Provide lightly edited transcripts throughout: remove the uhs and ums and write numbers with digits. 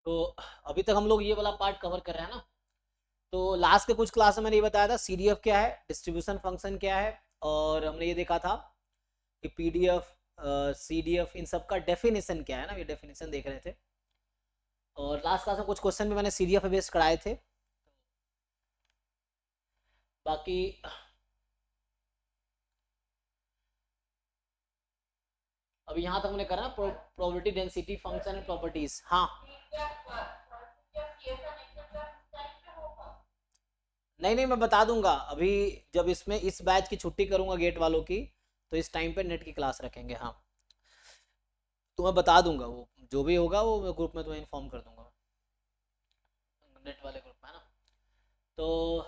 तो अभी तक हम लोग ये वाला पार्ट कवर कर रहे हैं ना। तो लास्ट के कुछ क्लास में मैंने ये बताया था सीडीएफ क्या है, डिस्ट्रीब्यूशन फंक्शन क्या है, और हमने ये देखा था कि पीडीएफ, सीडीएफ, इन सब का डेफिनेशन क्या है ना, ये डेफिनेशन देख रहे थे। और लास्ट क्लास में कुछ क्वेश्चन भी मैंने सीडीएफ पे बेस्ड कराए थे। बाकी अभी यहाँ तक मैंने करा ना probability density function and properties. हाँ नहीं नहीं, मैं बता दूंगा अभी। जब इसमें इस बैच की छुट्टी करूंगा गेट वालों की, तो इस टाइम पे नेट की क्लास रखेंगे। हाँ, तो मैं बता दूंगा, वो जो भी होगा वो ग्रुप में तुम्हें इन्फॉर्म कर दूंगा, नेट वाले ग्रुप में, है ना। तो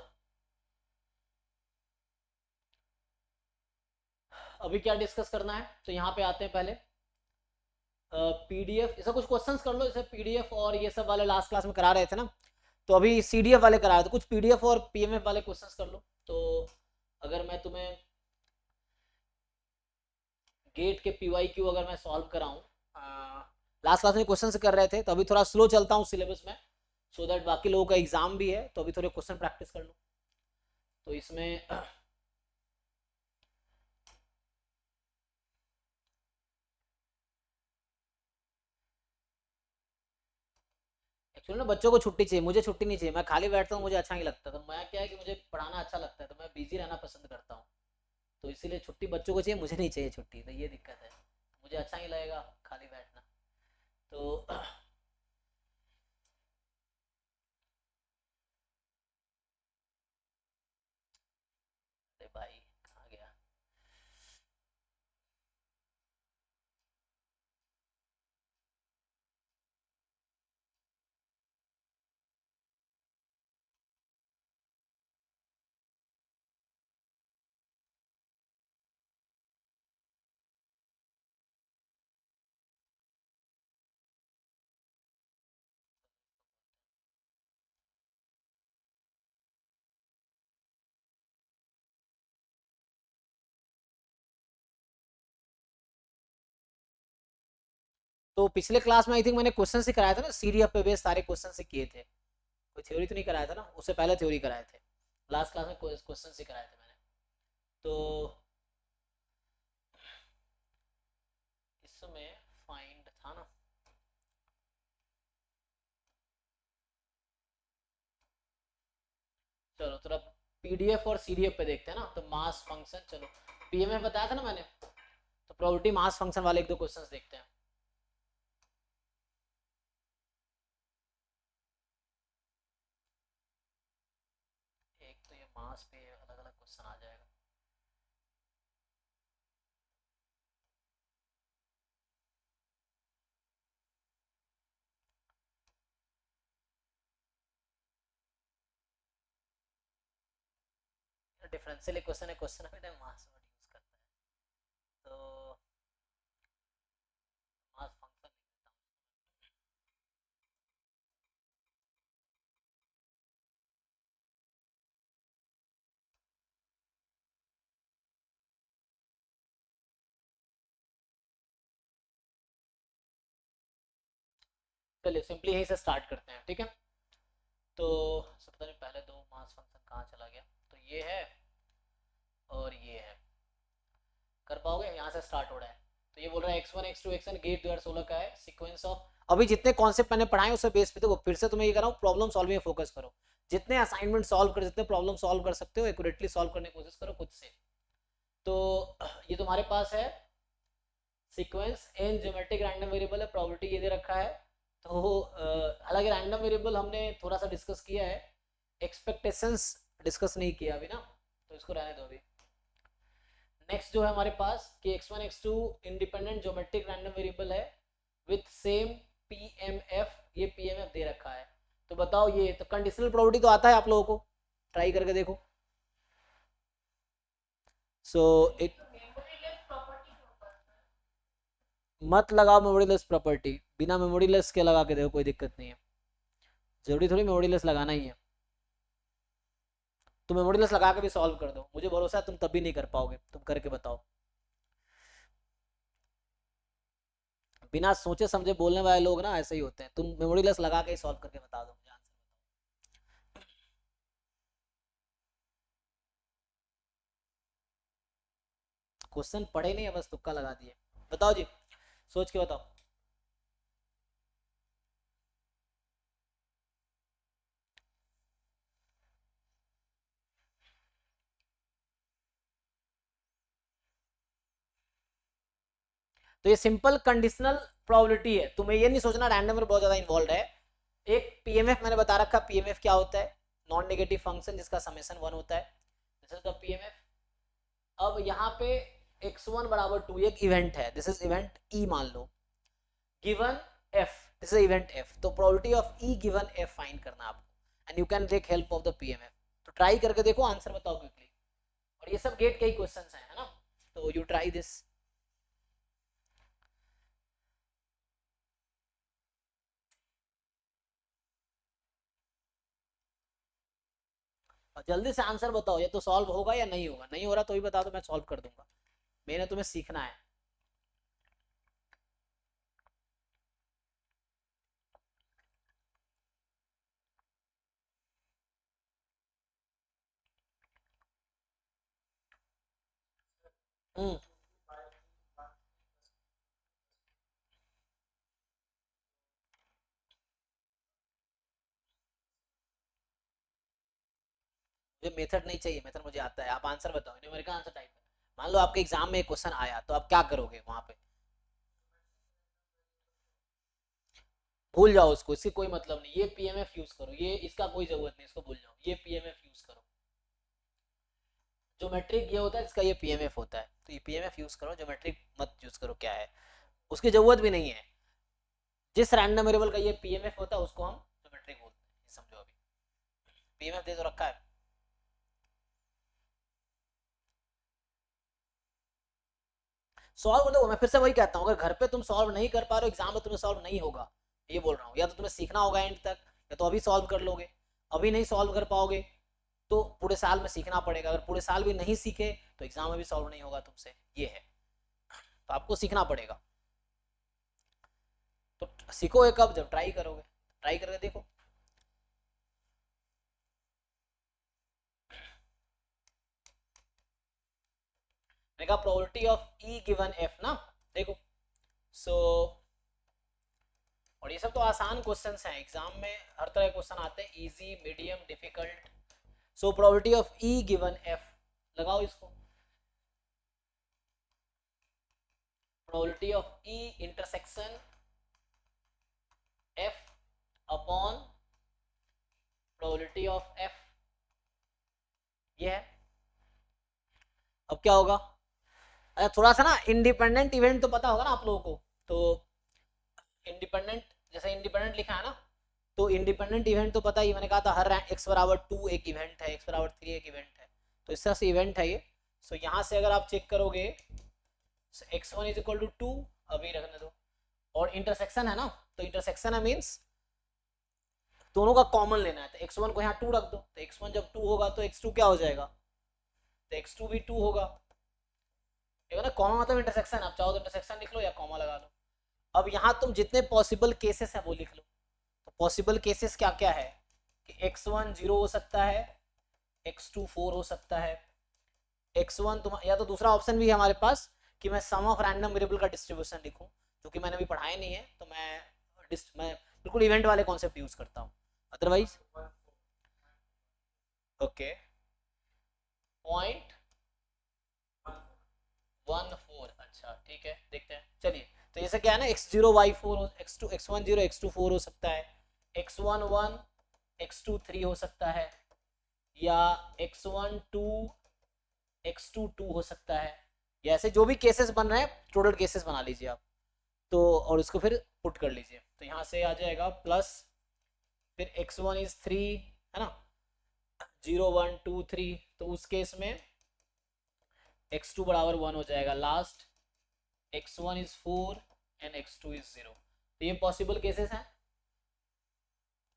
अभी क्या डिस्कस करना है, तो यहाँ पे आते हैं पहले। पीडीएफ, ऐसा कुछ क्वेश्चंस कर लो, जैसे पीडीएफ और ये सब वाले लास्ट क्लास में करा रहे थे ना, तो अभी सीडीएफ वाले करा रहे थे, कुछ पीडीएफ और पीएमएफ वाले क्वेश्चंस कर लो। तो अगर मैं तुम्हें गेट के पीवाई क्यू अगर मैं सॉल्व कराऊं, लास्ट क्लास में क्वेश्चन कर रहे थे, तो अभी थोड़ा स्लो चलता हूँ सिलेबस में, सो दैट बाकी लोगों का एग्जाम भी है, तो अभी थोड़े क्वेश्चन प्रैक्टिस कर लो। तो इसमें एक्चुअली ना बच्चों को छुट्टी चाहिए, मुझे छुट्टी नहीं चाहिए। मैं खाली बैठता हूँ, मुझे अच्छा नहीं लगता। तो मैं क्या है कि मुझे पढ़ाना अच्छा लगता है, तो मैं बिजी रहना पसंद करता हूँ। तो इसीलिए छुट्टी बच्चों को चाहिए, मुझे नहीं चाहिए छुट्टी, तो ये दिक्कत है। मुझे अच्छा नहीं लगेगा खाली बैठना। तो अरे भाई कहाँ गया। तो पिछले क्लास में आई थिंक मैंने क्वेश्चन से कराया था ना, सीडीएफ पे बेस सारे क्वेश्चन से किए थे। कोई थ्योरी तो नहीं कराया था ना, उससे पहले थ्योरी कराए थे। लास्ट क्लास में क्वेश्चन से कराए थे मैंने। तो इसमें फाइंड था ना, चलो थोड़ा पीडीएफ और सीडीएफ पे देखते हैं ना। तो मास फंक्शन, चलो पीएमएफ बताया था ना मैंने, तो प्रोबेबिलिटी मास फंक्शन वाले एक दो क्वेश्चंस देखते हैं। एक तो ये मास पे अलग अलग क्वेश्चन आ जाएगा। डिफरेंशियल इक्वेशन है, क्वेश्चन में मास वर्ड यूज करता है। तो मास फंक्शन लिख देता हूँ। चलिए सिंपली यहीं से स्टार्ट करते हैं, ठीक है। तो सबसे पहले पहले दो मास फंक्शन कहाँ चला गया, तो ये है और ये है। कर पाओगे, यहाँ से स्टार्ट हो रहा है। तो ये बोल रहा है x1 x2 xn गेट 2016 का है सीक्वेंस ऑफ। अभी जितने कॉन्सेप्ट मैंने पढ़ाए उसे बेस पे देखो, फिर से तुम्हें ये कर रहा हूँ, प्रॉब्लम सॉल्विंग में फोकस करो। जितने असाइनमेंट सॉल्व कर, जितने प्रॉब्लम सॉल्व कर सकते हो एक्यूरेटली सॉल्व करने की कोशिश करो खुद से। तो ये तुम्हारे पास है sequence n geometric random variable है, प्रोबेबिलिटी ये दे रखा है। तो हालांकि रैंडम वेरिएबल हमने थोड़ा सा डिस्कस किया है, एक्सपेक्टेशंस डिस्कस नहीं किया अभी ना, तो इसको रहने दो अभी। नेक्स्ट जो है हमारे पास कि x1 x2 independent geometric random variable है विथ सेम पीएमएफ, ये पीएमएफ दे रखा है। तो बताओ, ये तो कंडीशनल प्रोबेबिलिटी तो आता है आप लोगों को, ट्राई करके देखो। सो इट मत लगाओ मेमोरीलेस प्रॉपर्टी, बिना मेमोरीलेस के लगा के देखो, कोई दिक्कत नहीं है। जरूरी थोड़ी मेमोरीलेस लगाना ही है। तुम मेमोरीलेस लगा के भी सॉल्व कर दो, मुझे भरोसा है तुम तब भी नहीं कर पाओगे, तुम करके बताओ। बिना सोचे समझे बोलने वाले लोग ना ऐसे ही होते हैं। तुम मेमोरी लेस लगा के ही सॉल्व करके बता दो मुझे आंसर। क्वेश्चन पढ़े नहीं है, बस तुक्का लगा दिए। बताओ जी, सोच के बताओ। तो ये सिंपल कंडीशनल प्रोबेबिलिटी है, तुम्हें ये नहीं सोचना रैंडम में बहुत ज्यादा इन्वॉल्व है। एक पीएमएफ मैंने बता रखा, पीएमएफ क्या होता है, नॉन नेगेटिव फंक्शन जिसका समेशन 1 होता है, दिस इज द पीएमएफ। अब यहाँ पे x1 बराबर 2 एक इवेंट है, दिस इज इवेंट ई मान लो, given f, this is event f, तो probability of e given f find करना आपको, and you can take help of the PMF. तो ट्राई करके देखो, आंसर बताओ क्विकली। और ये सब गेट के ही क्वेश्चंस हैं, है ना, तो यू ट्राई दिस। जल्दी से आंसर बताओ, ये तो सॉल्व होगा या नहीं होगा, नहीं हो रहा तो भी बता दो, मैं सॉल्व कर दूंगा, मैंने तुम्हें सीखना है। हम्म, मुझे मेथड नहीं चाहिए, मेथड मुझे आता है, आप आंसर बताओ, न्यूमेरिकल आंसर टाइप है। मान लो आपके एग्जाम में एक क्वेश्चन आया, तो आप क्या करोगे वहां पे? भूल जाओ उसको, इससे कोई मतलब नहीं, ये पीएमएफ यूज करो, ये इसका कोई जरूरत नहीं, इसको भूल जाओ, ये पीएमएफ यूज करो। ज्योमेट्रिक ये होता है, इसका ये पीएमएफ होता है, तो ये पीएमएफ यूज करो, ज्योमेट्रिक मत यूज करो, क्या है उसकी जरूरत भी नहीं है। जिस रैंडम वेरिएबल का ये पीएमएफ होता है उसको हम ज्योमेट्रिक बोलते हैं, समझो। अभी पीएमएफ दे तो रखा है। सॉल्व, देखो मैं फिर से वही कहता हूँ, अगर घर पे तुम सॉल्व नहीं कर पा रहे हो, एग्जाम में तुम्हें सॉल्व नहीं होगा, ये बोल रहा हूँ। या तो तुम्हें सीखना होगा एंड तक, या तो अभी सॉल्व कर लोगे। अभी नहीं सॉल्व कर पाओगे तो पूरे साल में सीखना पड़ेगा, अगर पूरे साल भी नहीं सीखे तो एग्जाम में भी सॉल्व नहीं होगा तुमसे, ये है। तो आपको सीखना पड़ेगा, तो सीखोगे कब? जब ट्राई करोगे, ट्राई करके देखो। मैंने कहा probability of E given F ना, देखो। सो और ये सब तो आसान क्वेश्चंस हैं, एग्जाम में हर तरह के क्वेश्चन आते हैं, easy, medium, difficult. So probability of E given F, लगाओ इसको, probability of E intersection F upon probability of F, ये है। अब क्या होगा? अच्छा थोड़ा सा ना इंडिपेंडेंट इवेंट तो पता होगा ना आप लोगों को, तो इंडिपेंडेंट, जैसे इंडिपेंडेंट लिखा है ना, तो इंडिपेंडेंट इवेंट तो पता ही, मैंने कहा था हर एक्स बराबर 2 एक इवेंट है, एक्स बराबर 3 एक इवेंट है, तो इस तरह से इवेंट है ये। सो यहाँ से अगर आप चेक करोगे, x1 इज इक्वल टू 2, अभी रखने दो, और इंटरसेक्शन है ना, तो इंटरसेक्शन है मीन्स दोनों का कॉमन लेना है, तो x1 को यहाँ 2 रख दो, तो x1 जब 2 होगा तो x2 क्या हो जाएगा, तो x2 भी 2 होगा, ठीक है ना। कॉमा मतलब इंटरसेक्शन, आप चाहो तो इंटरसेक्शन लिख लो या कॉमा लगा लो। अब यहाँ तुम जितने पॉसिबल केसेस है वो लिख लो। तो पॉसिबल केसेस क्या क्या है कि x1 0 हो सकता है, x2 4 हो सकता है, x1 तुम, या तो दूसरा ऑप्शन भी है हमारे पास कि मैं सम ऑफ रैंडम वेरिएबल का डिस्ट्रीब्यूशन लिखूं, जो कि मैंने अभी पढ़ाया नहीं है, तो मैं बिल्कुल इवेंट वाले कॉन्सेप्ट यूज करता हूँ, अदरवाइज ओके 0.14, अच्छा ठीक है, देखते हैं, चलिए। तो जैसे क्या है ना, x0 y4, x2 x1 0 x2 4 हो सकता है, x1 1 x2 3 हो सकता है, या x1 2 x2 2 हो सकता है, या ऐसे जो भी केसेस बन रहे हैं टोटल केसेस बना लीजिए आप, तो और इसको फिर पुट कर लीजिए, तो यहाँ से आ जाएगा प्लस, फिर x1 इज 3, है ना, 0 1 2 3, तो उस केस में x2 बराबर 1 हो जाएगा last, x1 is 4 and x2 is 0, तो ये पॉसिबल केसेस हैं।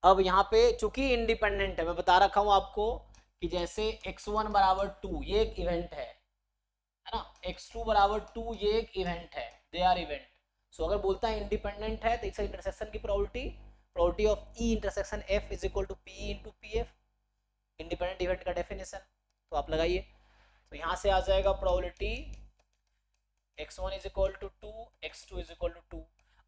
अब यहाँ पे चूंकि इंडिपेंडेंट है, मैं बता रखा हूँ आपको कि जैसे x1 बराबर 2 ये एक इवेंट है ना, x2 बराबर 2 ये एक इवेंट है, दे आर इवेंट। सो अगर बोलता है इंडिपेंडेंट है तो इसका इंटरसेक्शन की probability of E intersection F is equal to P into P F, independent event का डेफिनेशन। तो आप लगाइए, तो यहाँ से आ जाएगा probability x1 is equal to 2, x2 is equal to 2।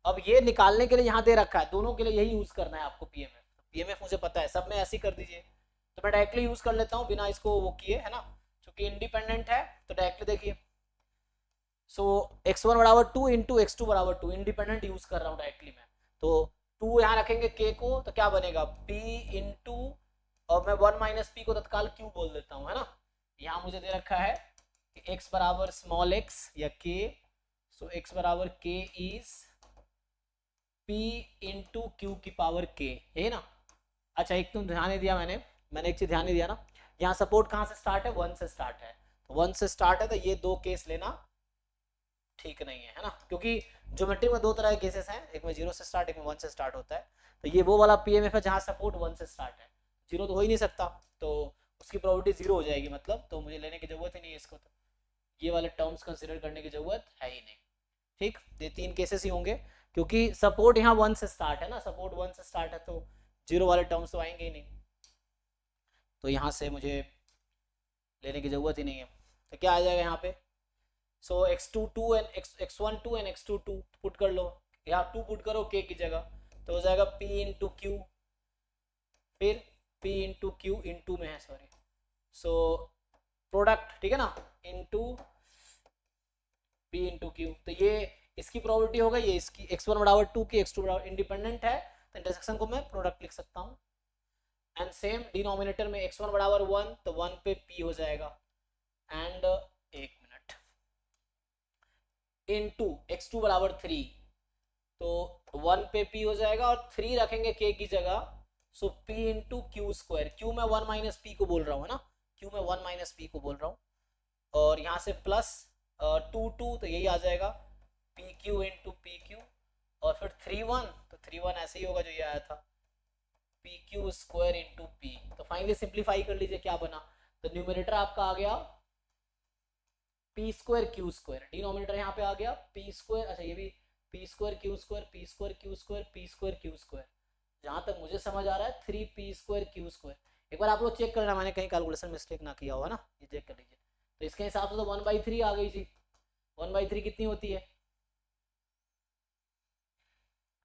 अब ये निकालने के लिए यहाँ दे रखा है, दोनों के लिए यही यूज करना है आपको पीएमएफ। पीएमएफ मुझे पता है, सब में ऐसे ही कर दीजिए। तो मैं डायरेक्टली यूज कर लेता हूँ बिना इसको वो किए, है ना, क्योंकि इंडिपेंडेंट है तो डायरेक्टली देखिए। सो x1 बराबर 2 इंटू x2 बराबर 2, इंडिपेंडेंट यूज कर रहा हूँ डायरेक्टली मैं। तो 2 यहाँ रखेंगे k को, तो क्या बनेगा p इंटू, और मैं 1 माइनस पी को तत्काल q बोल देता हूँ, है ना। यहाँ मुझे दे रखा है कि x बराबर स्मॉल x या k, सो x बराबर k is p into Q की पावर k, यही ना। अच्छा एक तुम ध्यान नहीं दिया, मैंने एक चीज ध्यान नहीं दिया ना, यहाँ सपोर्ट कहाँ से स्टार्ट है, 1 से स्टार्ट है। तो 1 से स्टार्ट है तो ये दो केस लेना ठीक नहीं है, है ना, क्योंकि ज्योमेट्री में दो तरह के केसेस हैं, एक में 0 से स्टार्ट, एक में 1 से स्टार्ट होता है। तो ये वो वाला पीएमएफ है जहाँ सपोर्ट 1 से स्टार्ट है, 0 तो हो ही नहीं सकता, तो उसकी प्रोबेबिलिटी 0 हो जाएगी, मतलब तो मुझे लेने की जरूरत ही नहीं है इसको, तो ये वाले टर्म्स कंसिडर करने की जरूरत है ही नहीं। ठीक, ये 3 केसेस ही होंगे, क्योंकि सपोर्ट यहाँ 1 से स्टार्ट है ना, सपोर्ट 1 से स्टार्ट है तो 0 वाले टर्म्स तो आएंगे ही नहीं, तो यहाँ से मुझे लेने की जरूरत ही नहीं है। तो क्या आ जाएगा यहाँ पे, सो x22 and x12 and x22 put कर लो, यहाँ 2 पुट करो k की जगह, तो हो जाएगा p इंटू क्यू, फिर p इंटू क्यू इंटू में है, सॉरी, सो प्रोडक्ट, ठीक है ना, इंटू p इंटू क्यू। तो ये इसकी प्रोबेबिलिटी होगा, ये इसकी x1 बराबर 2 की, x2 बराबर, इंडिपेंडेंट है तो इंटरसेक्शन को मैं प्रोडक्ट लिख सकता हूँ। एंड सेम डिनोमिनेटर में x1 बराबर 1 तो 1 पे p हो जाएगा, एंड एक मिनट, इनटू x2 बराबर 3 तो 1 पे p हो जाएगा, और 3 रखेंगे k की जगह, सो p into Q square, Q में 1 माइनस पी को बोल रहा हूँ, है ना, क्यू में 1 माइनस पी को बोल रहा हूँ, और यहाँ से प्लस 2 2 तो यही आ जाएगा P Q into P Q, और फिर 3 1 तो 3 1 ऐसे ही होगा जो ये आया था, P Q square into P. तो फाइनली सिंप्लीफाई कर लीजिए क्या बना, तो न्यूमरेटर आपका आ गया P square Q square, denominator यहाँ पे आ गया पी स्क्वायर, अच्छा ये भी P square Q square, P square Q square, P square Q square, जहां तक मुझे समझ आ रहा है 3 पी स्क्वायर क्यू स्क्वायर। एक बार आप लोग चेक करना मैंने कहीं कैलकुलेशन मिस्टेक ना किया होगा ना, ये चेक कर लीजिए। तो इसके हिसाब से तो 1/3 आ गई जी, 1/3 कितनी होती है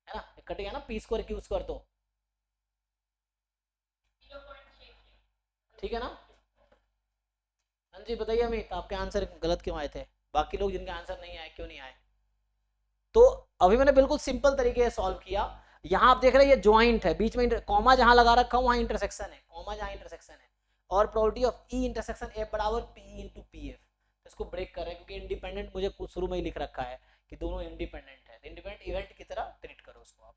ना, कट गया ना पी स्क्वायर क्यू स्क्वायर, तो ठीक है ना। हाँ जी बताइए अमित, आपके आंसर गलत क्यों आए थे, बाकी लोग जिनके आंसर नहीं आए क्यों नहीं आए। तो अभी मैंने बिल्कुल सिंपल तरीके से सॉल्व किया। यहाँ आप देख रहे हैं ये ज्वाइंट है, बीच में कॉमा जहां लगा रखा हूं वहां इंटरसेक्शन है, कॉमा जहां इंटरसेक्शन है, और probability of E intersection F बराबर पी इंटू पी एफ। इसको ब्रेक कर रहे हैं क्योंकि इंडिपेंडेंट मुझे शुरू में ही लिख रखा है कि दोनों इंडिपेंडेंट है, इंडिपेंडेंट इवेंट की तरह ट्रीट करो उसको आप।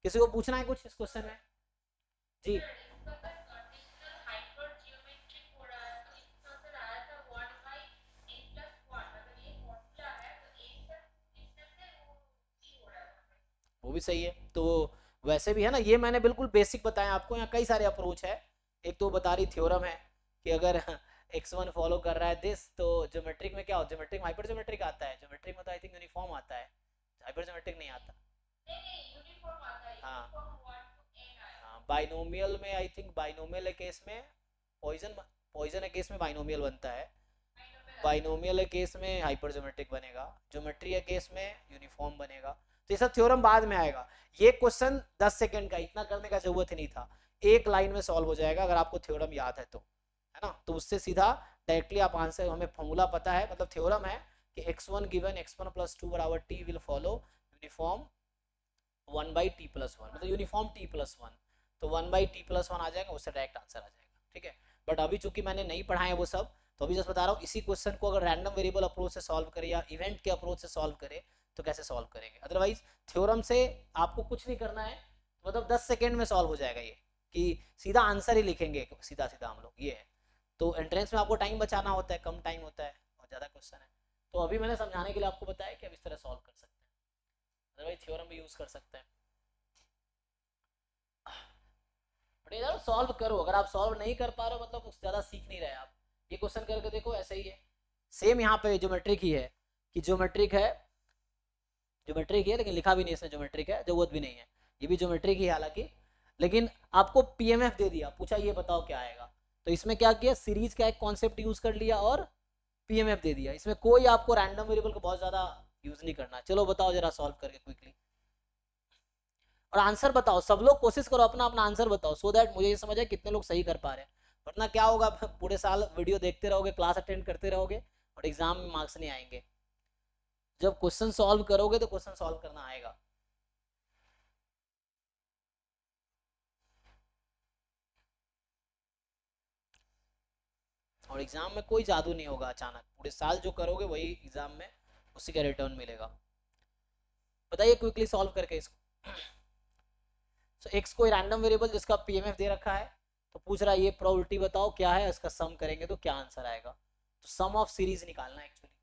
किसी को पूछना है कुछ इस क्वेश्चन में जी। वो भी सही है, तो वैसे भी है ना, ये मैंने बिल्कुल बेसिक बताया आपको, यहाँ कई सारे अप्रोच है। एक तो बता रही थ्योरम है कि अगर x1 फॉलो कर रहा है दिस, तो ज्योमेट्रिक में क्या होता है, ज्योमेट्रिक हाइपर ज्योमेट्रिक आता है, ज्योमेट्रिक में तो आई थिंक यूनिफॉर्म आता है, हाइपर ज्योमेट्रिक नहीं आता। हाँ हाँ, बाइनोमियल में आई थिंक, बाइनोमियल केस में पॉइजन, पॉइजन केस में बाइनोमियल बनता है, बाइनोमियल केस में हाइपर ज्योमेट्रिक बनेगा, ज्योमेट्री केस में यूनिफॉर्म बनेगा। तो ये सब थ्योरम बाद में आएगा, ये क्वेश्चन 10 सेकंड का, इतना करने का जरूरत ही नहीं था, एक लाइन में सॉल्व हो जाएगा अगर आपको थ्योरम याद है तो, है ना। तो उससे सीधा डायरेक्टली आप आंसर, हमें फॉर्मूला पता है, मतलब थ्योरम है कि x1 गिवन x1 प्लस 2 बराबर t will follow uniform 1/t+1, मतलब यूनिफॉर्म t+1, तो 1/t+1 आ जाएगा, उससे डायरेक्ट आंसर आ जाएगा, ठीक है। बट अभी चूंकि मैंने नहीं पढ़ाया वो सब, तो अभी जस्ट बता रहा हूँ, इसी क्वेश्चन को अगर रैंडम वेरिएबल अप्रोच से सॉल्व करे या इवेंट के अप्रोच से सॉल्व करे तो कैसे सॉल्व करेंगे। अदरवाइज थ्योरम से आपको कुछ नहीं करना है, मतलब 10 सेकेंड में सॉल्व हो जाएगा ये, कि सीधा आंसर ही लिखेंगे सीधा सीधा हम लोग, ये है। तो एंट्रेंस में आपको टाइम बचाना होता है, कम टाइम होता है और ज़्यादा क्वेश्चन है, तो अभी मैंने समझाने के लिए आपको बताया कि आप इस तरह सॉल्व कर सकते हैं, अदरवाइज थ्योरम भी यूज़ कर सकते हैं। यार सॉल्व करो, अगर आप सॉल्व नहीं कर पा रहे हो मतलब ज़्यादा सीख नहीं रहे आप। ये क्वेश्चन करके देखो, ऐसा ही है, सेम यहाँ पे ज्योमेट्रिक ही है, कि ज्योमेट्रिक है ज्योमेट्रिक है लेकिन लिखा भी नहीं इसने ज्योमेट्रिक है, जरूरत भी नहीं है। ये भी ज्योमेट्रिक ही हालांकि, लेकिन आपको पीएमएफ दे दिया, पूछा ये बताओ क्या आएगा, तो इसमें क्या किया, सीरीज का एक कॉन्सेप्ट यूज कर लिया और पीएमएफ दे दिया। इसमें कोई आपको रैंडम वेरिएबल को बहुत ज्यादा यूज नहीं करना। चलो बताओ जरा सॉल्व करके क्विकली, और आंसर बताओ, सब लोग कोशिश करो अपना अपना आंसर बताओ, सो दैट मुझे ये समझ आए कितने लोग सही कर पा रहे हैं। वरना क्या होगा, पूरे साल वीडियो देखते रहोगे, क्लास अटेंड करते रहोगे और एग्जाम में मार्क्स नहीं आएंगे। जब क्वेश्चन सॉल्व करोगे तो क्वेश्चन सॉल्व करना आएगा। और एग्जाम में कोई जादू नहीं होगा अचानक, पूरे साल जो करोगे वही एग्जाम में उसी का रिटर्न मिलेगा। बताइए क्विकली सॉल्व करके इसको। सो एक्स कोई रैंडम वेरिएबल जिसका पीएमएफ दे रखा है, तो पूछ रहा है ये प्रोबेबिलिटी बताओ क्या है, इसका सम करेंगे तो क्या आंसर आएगा। तो सम ऑफ सीरीज निकालना है एक्चुअली।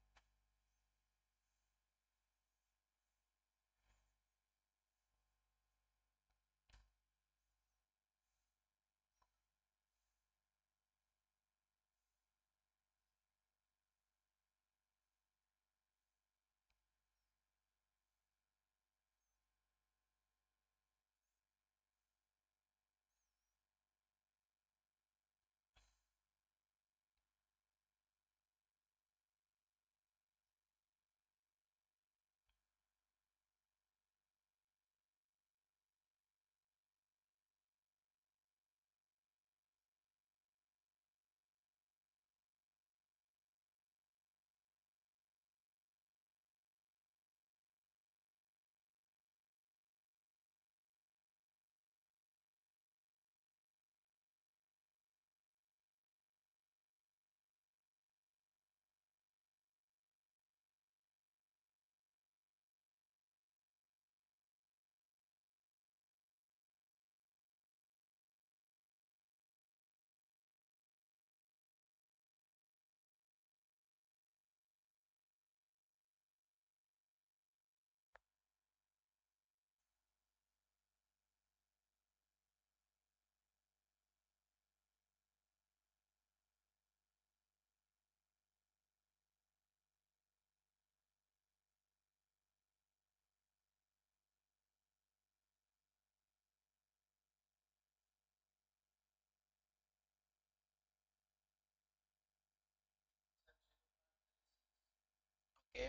ओके,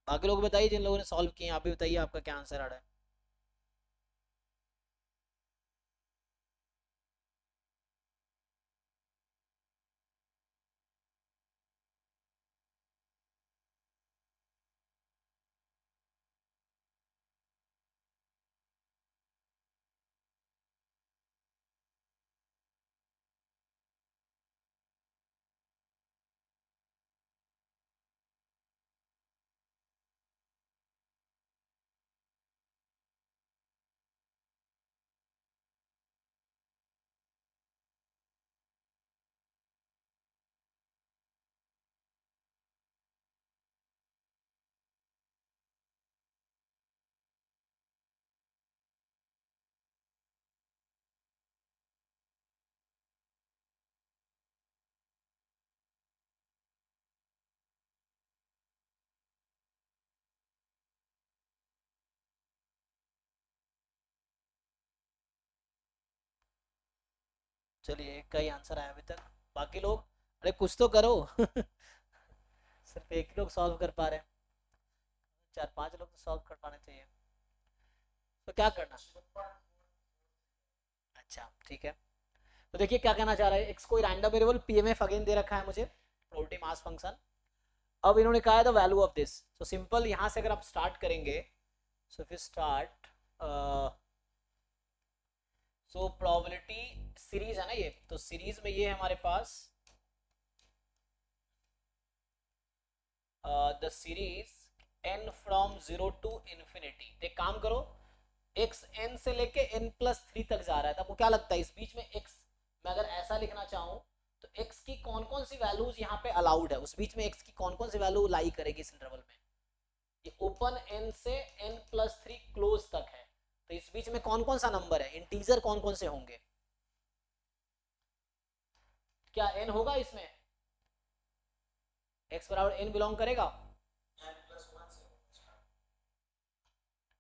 बाकी लोग बताइए जिन लोगों ने सॉल्व किए, आप भी बताइए आपका क्या आंसर आ रहा है। चलिए एक का ही आंसर आया अभी तक, बाकी लोग अरे कुछ तो करो। सिर्फ एक ही लोग सॉल्व कर पा रहे हैं, 4-5 लोग तो सॉल्व कर पाने चाहिए। तो क्या करना, अच्छा ठीक है। तो देखिए क्या कहना चाह रहा है, एक्स कोई random variable PMF again they रखा है मुझे, प्रोबेबिलिटी मास फंक्शन। अब इन्होंने कहा है द वैल्यू ऑफ दिस, तो सिंपल यहाँ से अगर आप स्टार्ट करेंगे, सो फिर स्टार्ट, सो प्रोबेबिलिटी सीरीज है ना ये, तो सीरीज में ये है हमारे पास the series n from 0 to infinity. एक काम करो, x n से लेके n+3 तक जा रहा है, तो आपको क्या लगता है इस बीच में x, मैं अगर ऐसा लिखना चाहूँ तो x की कौन कौन सी वैल्यूज यहाँ पे अलाउड है, उस बीच में x की कौन कौन सी वैल्यू लाई करेगी इस इंटरवल में। ये ओपन n से n+3 क्लोज तक है, तो इस बीच में कौन कौन सा नंबर है, इंटीजर कौन कौन से होंगे, क्या n होगा इसमें, x बराबर n बिलोंग करेगा।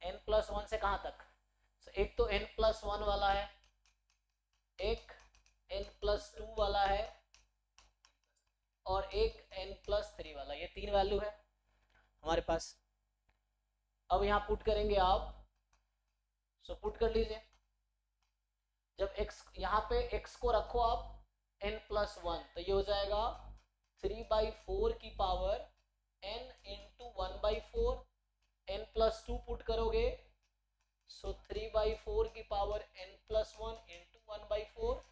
n+1 से कहाँ तक? so, एक तो n+1 वाला है, एक n+2 वाला है, और एक n+3 वाला, ये 3 वैल्यू है हमारे पास। अब यहाँ पुट करेंगे आप, सो पुट कर लीजिए। जब x यहाँ पे x को रखो आप n+1, तो ये हो जाएगा 3/4 की power n into 1/4, n+2 put करोगे सो 3/4 की power n+1 into 1/4,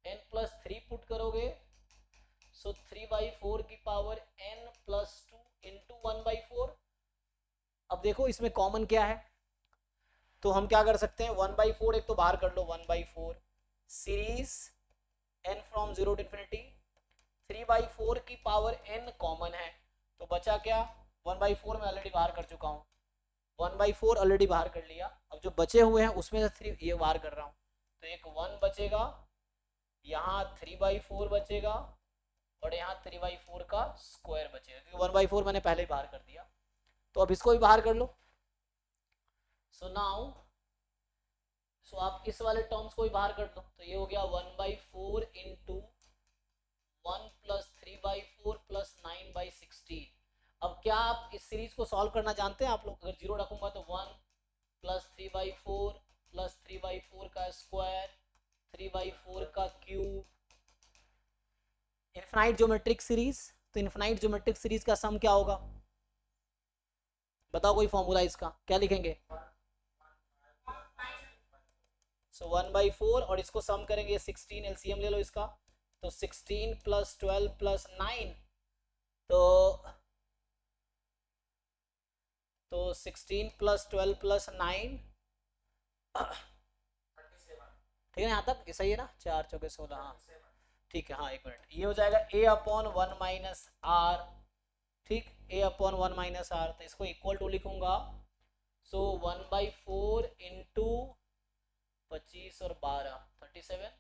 n+3 put करोगे सो 3/4 की पावर n+2 इंटू 1/4। अब देखो इसमें कॉमन क्या है, तो हम क्या कर सकते हैं, 1/4 एक तो बाहर कर लो, 1/4 series n from 0 to infinity, 3/4 की पावर n कॉमन है, तो बचा क्या, 1/4 में ऑलरेडी बाहर कर चुका हूँ, 1/4 ऑलरेडी बाहर कर लिया। अब जो बचे हुए हैं उसमें से 3 ये बाहर कर रहा हूँ, तो एक 1 बचेगा, यहाँ 3/4 बचेगा, और यहाँ 3/4 का स्क्वायर बचेगा, क्योंकि 1/4 मैंने पहले ही बाहर कर दिया। तो अब इसको भी बाहर कर लो। सो नाउ आप इस वाले टर्म्स को भी बाहर कर दो, तो ये हो गया 1/4 इंटू 1 प्लस 3/4 प्लस 9/16। अब क्या आप इस सीरीज को सॉल्व करना जानते हैं आप लोग? अगर 0 रखूंगा तो 1 प्लस 3/4 प्लस 3/4 का स्क्वायर, 3/4 का क्यूब, इनफाइनाइट ज्योमेट्रिक सीरीज। तो इनफाइनाइट ज्योमेट्रिक सीरीज का सम क्या होगा, बताओ कोई फॉर्मूला इसका, क्या लिखेंगे? सो 1/4 और इसको सम करेंगे 16, एलसीएम ले लो इसका, तो 16 प्लस 12 प्लस 9, तो 16 प्लस 12 प्लस 9, ठीक है ना, यहाँ तक सही है ना, 4 चौके 16, हाँ ठीक है, हाँ एक मिनट, ये हो जाएगा a/1 माइनस आर, ठीक, a/1 माइनस आर, तो इसको इक्वल टू लिखूंगा, सो 1/4 इंटू 25 और 12 37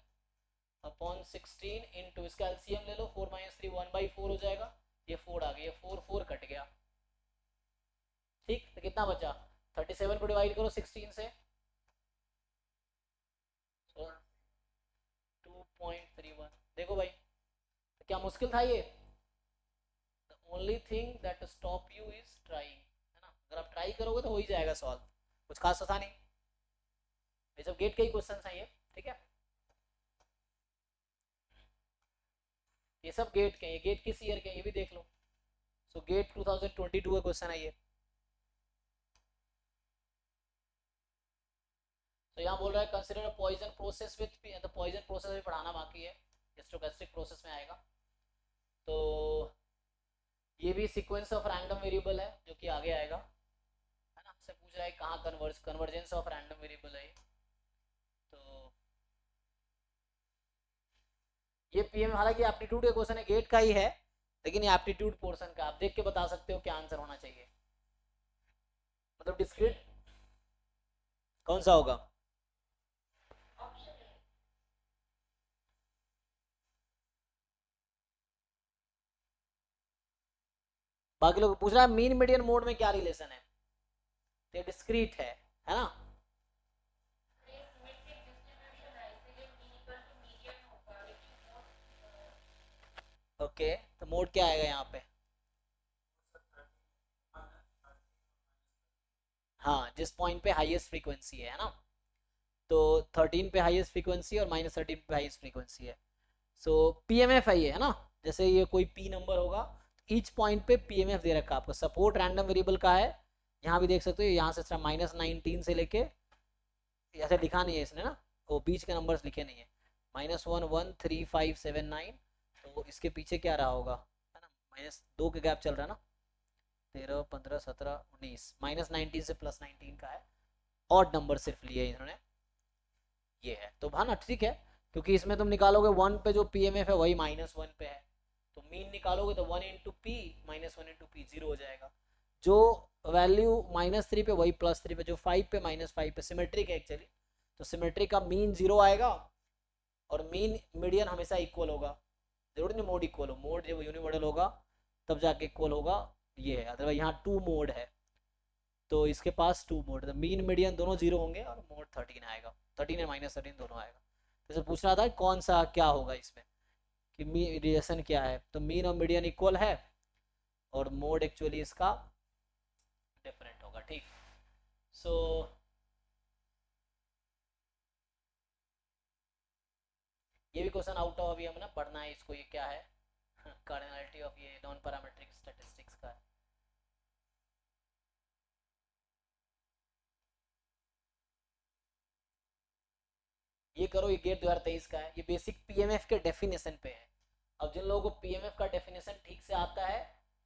अपॉन 16 इंटू इसका एलसीएम ले लो, 4 माइनस 3 1/4 हो जाएगा, ये 4 आ गया, 4 कट गया, ठीक, तो कितना बचा, 37 को डिवाइड करो 16 से, 2.31। देखो भाई तो क्या मुश्किल था ये? The only thing that stop you is trying, है ना, अगर आप ट्राई करोगे तो हो ही जाएगा सॉल्व, कुछ खास था नहीं, ये सब गेट के ही क्वेश्चन हैं ये, ठीक है, ये सब गेट के, ये गेट किस ईयर के, ये भी देख लो, सो गेट 2022 का क्वेश्चन है ये। तो यहाँ बोल रहा है consider Poisson process with P, तो पॉइजन प्रोसेस भी पढ़ाना बाकी है, स्टोकेस्टिक प्रोसेस में आएगा। तो ये भी सीक्वेंस ऑफ रैंडम वेरिएबल है जो कि आगे आएगा, है ना, से पूछ रहा है कहाँ कन्वर्जेंस ऑफ रैंडम वेरिएबल है, तो ये पीएम, हालांकि एप्टीट्यूड का क्वेश्चन है, गेट का ही है, लेकिन ये एप्टीट्यूड पोर्शन का, आप देख के बता सकते हो क्या आंसर होना चाहिए, मतलब डिस्क्रीट कौन सा होगा, बाकी लोग पूछ रहा है मीन मीडियन मोड में क्या रिलेशन है, तो ये डिस्क्रीट है ना, ओके, तो मोड क्या आएगा यहाँ पे, हाँ जिस पॉइंट पे हाईएस्ट फ्रीक्वेंसी है ना, तो 13 पे हाईएस्ट फ्रीक्वेंसी और -13 पे हाईएस्ट फ्रीक्वेंसी है, सो पीएमएफ है ये, है ना, जैसे ये कोई पी नंबर होगा, ईच पॉइंट पे पीएमएफ दे रखा है आपको, सपोर्ट रैंडम वेरिएबल का है, यहाँ भी देख सकते हो, यहाँ से -19 से लेके, ऐसे लिखा नहीं है इसने ना, वो बीच के नंबर्स लिखे नहीं है, -1 1 3 5 7 9, तो इसके पीछे क्या रहा होगा, है ना, -2 के गैप चल रहा है ना, 13 15 17 19, -19 से +19 का है, ऑड नंबर सिर्फ लिए इन्होंने, ये है, तो हाँ ना ठीक है, क्योंकि इसमें तुम निकालोगे 1 पे जो पीएमएफ है वही -1 पे है, तो मीन निकालोगे तो 1 इंटू पी -1 इंटू पी 0 हो जाएगा, जो वैल्यू -3 पे वही +3 पे, जो 5 पे -5 पे, सिमेट्रिक है एक्चुअली, तो सिमेट्रिक का मीन 0 आएगा, और मीन मीडियन हमेशा इक्वल होगा, जरूरी नहीं मोड इक्वल हो, मोड जब यूनिमोडल होगा तब जाके इक्वल होगा, ये है, अदरवाइज यहाँ 2 मोड है, तो इसके पास टू मोड, मीन मीडियन दोनों जीरो होंगे और मोड 13 आएगा, 13 या -13 दोनों आएगा। तो इसे पूछ रहा था कौन सा क्या होगा इसमें, कि रिलेशन क्या है, तो मीन और मीडियन इक्वल है और मोड एक्चुअली इसका डिफरेंट होगा। ठीक, सो ये भी क्वेश्चन आउट ऑफ अभी हमें ना पढ़ना है इसको, ये क्या है कार्डिनलिटी ऑफ ये नॉन पैरामेट्रिक स्टैटिस्टिक्स का है। ये करो, ये गेट 2023 का है, ये बेसिक पीएमएफ के डेफिनेशन पे है। अब जिन लोगों को पीएमएफ का डेफिनेशन ठीक से आता है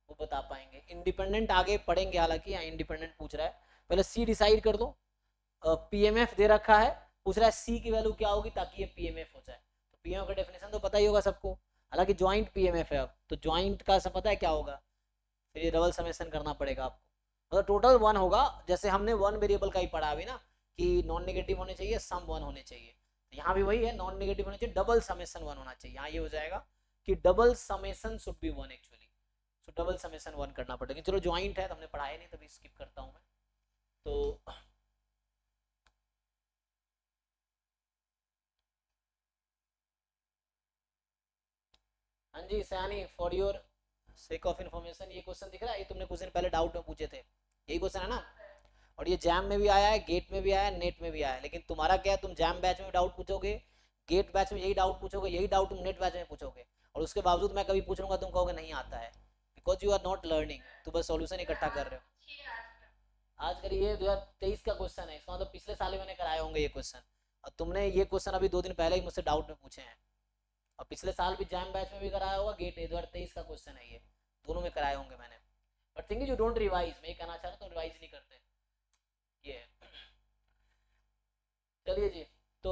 वो बता पाएंगे, इंडिपेंडेंट आगे पढ़ेंगे, हालांकि यहाँ इंडिपेंडेंट पूछ रहा है, पहले सी डिसाइड कर दो। पीएमएफ दे रखा है, पूछ रहा है सी की वैल्यू क्या होगी ताकि ये पीएमएफ हो जाए। तो पीएमएफ का डेफिनेशन तो पता ही होगा सबको, हालांकि ज्वाइंट पीएमएफ है, अब तो ज्वाइंट का सब पता है क्या होगा, फिर ये डबल समेशन करना पड़ेगा आपको, मतलब टोटल वन होगा, जैसे हमने वन वेरिएबल का ही पढ़ा अभी ना, कि नॉन नेगेटिव होने चाहिए, सम वन होने चाहिए, यहाँ भी वही है, नॉन नेगेटिव होने चाहिए, डबल समेशन वन होना चाहिए, यहाँ ये हो जाएगा कि double summation should be one actually, so double summation one करना पड़ेगा। चलो ज्वाइंट है तो हमने पढ़ाया नहीं, तभी स्किप करता हूँ मैं। तो हाँ जी Sayani, for your sake of information, ये क्वेश्चन दिख रहा है, ये तुमने कुछ दिन पहले डाउट में पूछे थे, यही क्वेश्चन है ना, और ये जैम में भी आया है, गेट में भी आया है, नेट में भी आया है, लेकिन तुम्हारा क्या है, तुम जैम बैच में डाउट पूछोगे, गेट बैच में यही डाउट पूछोगे, यही डाउट तुम नेट बैच में पूछोगे, और उसके बावजूद मैं कभी पूछ लूंगा तुम कहोगे नहीं आता है, because you are not learning, तो बस सॉल्यूशन इकट्ठा कर रहे हो। आज कल ये 2023 का क्वेश्चन है, इसका मतलब पिछले साल ही मैंने कराए होंगे ये क्वेश्चन, और तुमने ये क्वेश्चन अभी 2 दिन पहले ही मुझसे डाउट में पूछे हैं, और पिछले साल भी जैम बैच में भी कराया होगा, गेट 2023 का क्वेश्चन है, ये दोनों में कराए होंगे मैंने, but think you don't revise, मैं ये कहना चाह रहा हूँ तुम रिवाइज नहीं करते, ये चलिए जी। तो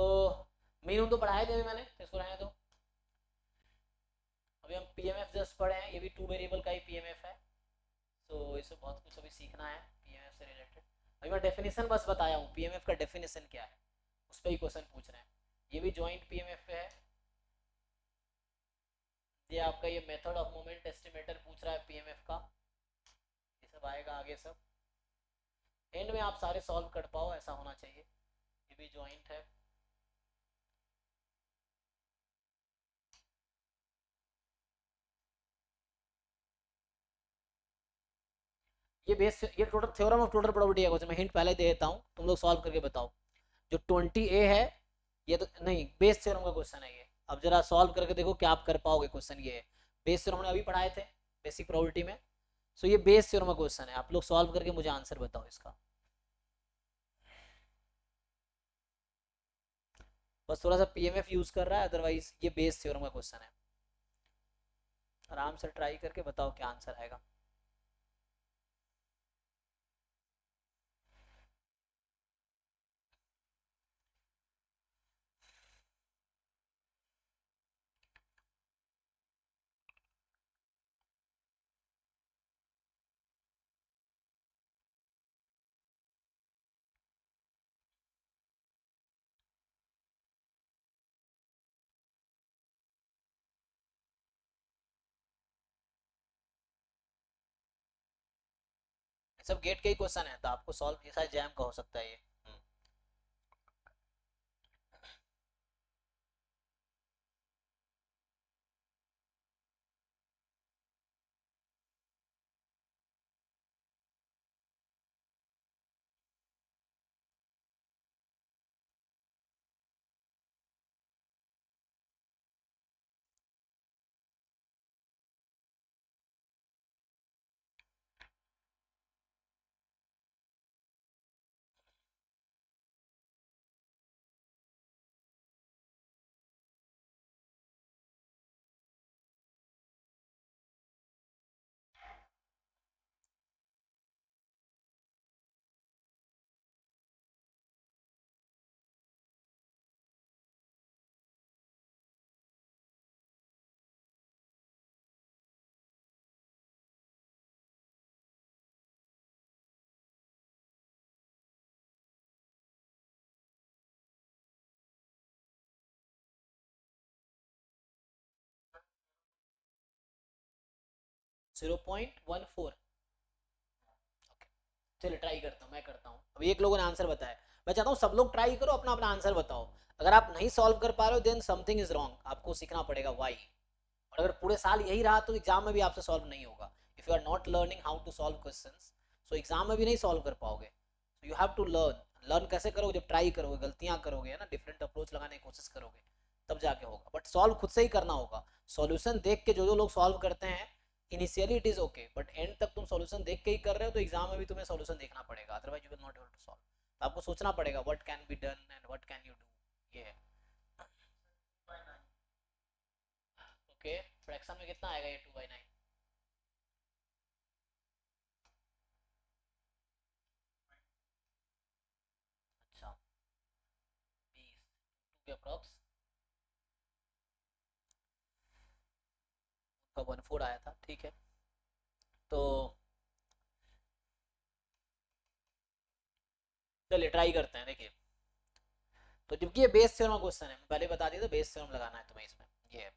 मीनू तो पढ़ाए थे अभी मैंने, तो इसको रहने दो। अभी हम पीएमएफ जस्ट पढ़े हैं, ये भी टू वेरिएबल का ही पीएमएफ है, तो इससे बहुत कुछ अभी सीखना है पीएमएफ से रिलेटेड। अभी मैं डेफिनेशन बस बताया हूँ, पीएमएफ का डेफिनेशन क्या है उस पर ही क्वेश्चन पूछ रहे हैं। ये भी जॉइंट पीएमएफ पे है, ये आपका ये मेथड ऑफ मोमेंट एस्टिमेटर पूछ रहा है पीएमएफ का, ये सब आएगा आगे सब, एंड में आप सारे सॉल्व कर पाओ ऐसा होना चाहिए। ये भी जॉइंट है, ये बेस, ये total theorem of total probability है क्वेश्चन, मैं हिंट पहले दे देता हूँ, तुम लोग सॉल्व करके बताओ। जो 20A है ये तो नहीं, बेस थ्योरम का क्वेश्चन है ये, अब जरा सॉल्व करके देखो क्या आप कर पाओगे, क्वेश्चन ये है, बेस थ्योरम हमने अभी पढ़ाए थे बेसिक प्रोबेबिलिटी में, सो ये बेस थ्योरम का क्वेश्चन है, आप लोग सॉल्व करके मुझे आंसर बताओ इसका। बस थोड़ा सा पीएमएफ यूज कर रहा है, अदरवाइज ये बेस थ्योरम का क्वेश्चन है, आराम से ट्राई करके बताओ क्या आंसर आएगा। सब गेट के ही क्वेश्चन है, तो आपको सॉल्व ये शायद जैम का हो सकता है ये। .14, चलिए ट्राई करता हूँ, मैं करता हूँ। अभी एक लोगों ने आंसर बताया, मैं चाहता हूँ सब लोग ट्राई करो, अपना अपना आंसर बताओ। अगर आप नहीं सॉल्व कर पा रहे हो देन समथिंग इज रॉन्ग, आपको सीखना पड़ेगा वाई। और अगर पूरे साल यही रहा तो एग्जाम में भी आपसे सॉल्व नहीं होगा। If you are not learning how to solve questions, so exam में भी नहीं सॉल्व कर पाओगे। So you have to learn. Learn कैसे करोगे? जब ट्राई करोगे, गलतियां करोगे, है ना, डिफरेंट अप्रोच लगाने की कोशिश करोगे, तब जाके होगा। बट सॉल्व खुद से ही करना होगा। सॉल्यूशन देख के जो जो लोग सॉल्व करते हैं, initially it is okay, but and तक तुम सॉल्यूशन देख के ही कर रहे हो तो एग्जाम में भी तुम्हें सॉल्यूशन देखना पड़ेगा, otherwise you will not able to solve. तो आपको सोचना पड़ेगा what can be done and what can you do. ये है। ओके, फ्रैक्शन में कितना आएगा ये 2/9? अच्छा, 20 के अप्रॉक्स का 1/4 आया था, ठीक है। तो चलिए ट्राई करते हैं, देखिए। तो जबकि ये बेस थ्योरम क्वेश्चन है, पहले बता दिया था बेस थ्योरम लगाना है तुम्हें इसमें। ये है।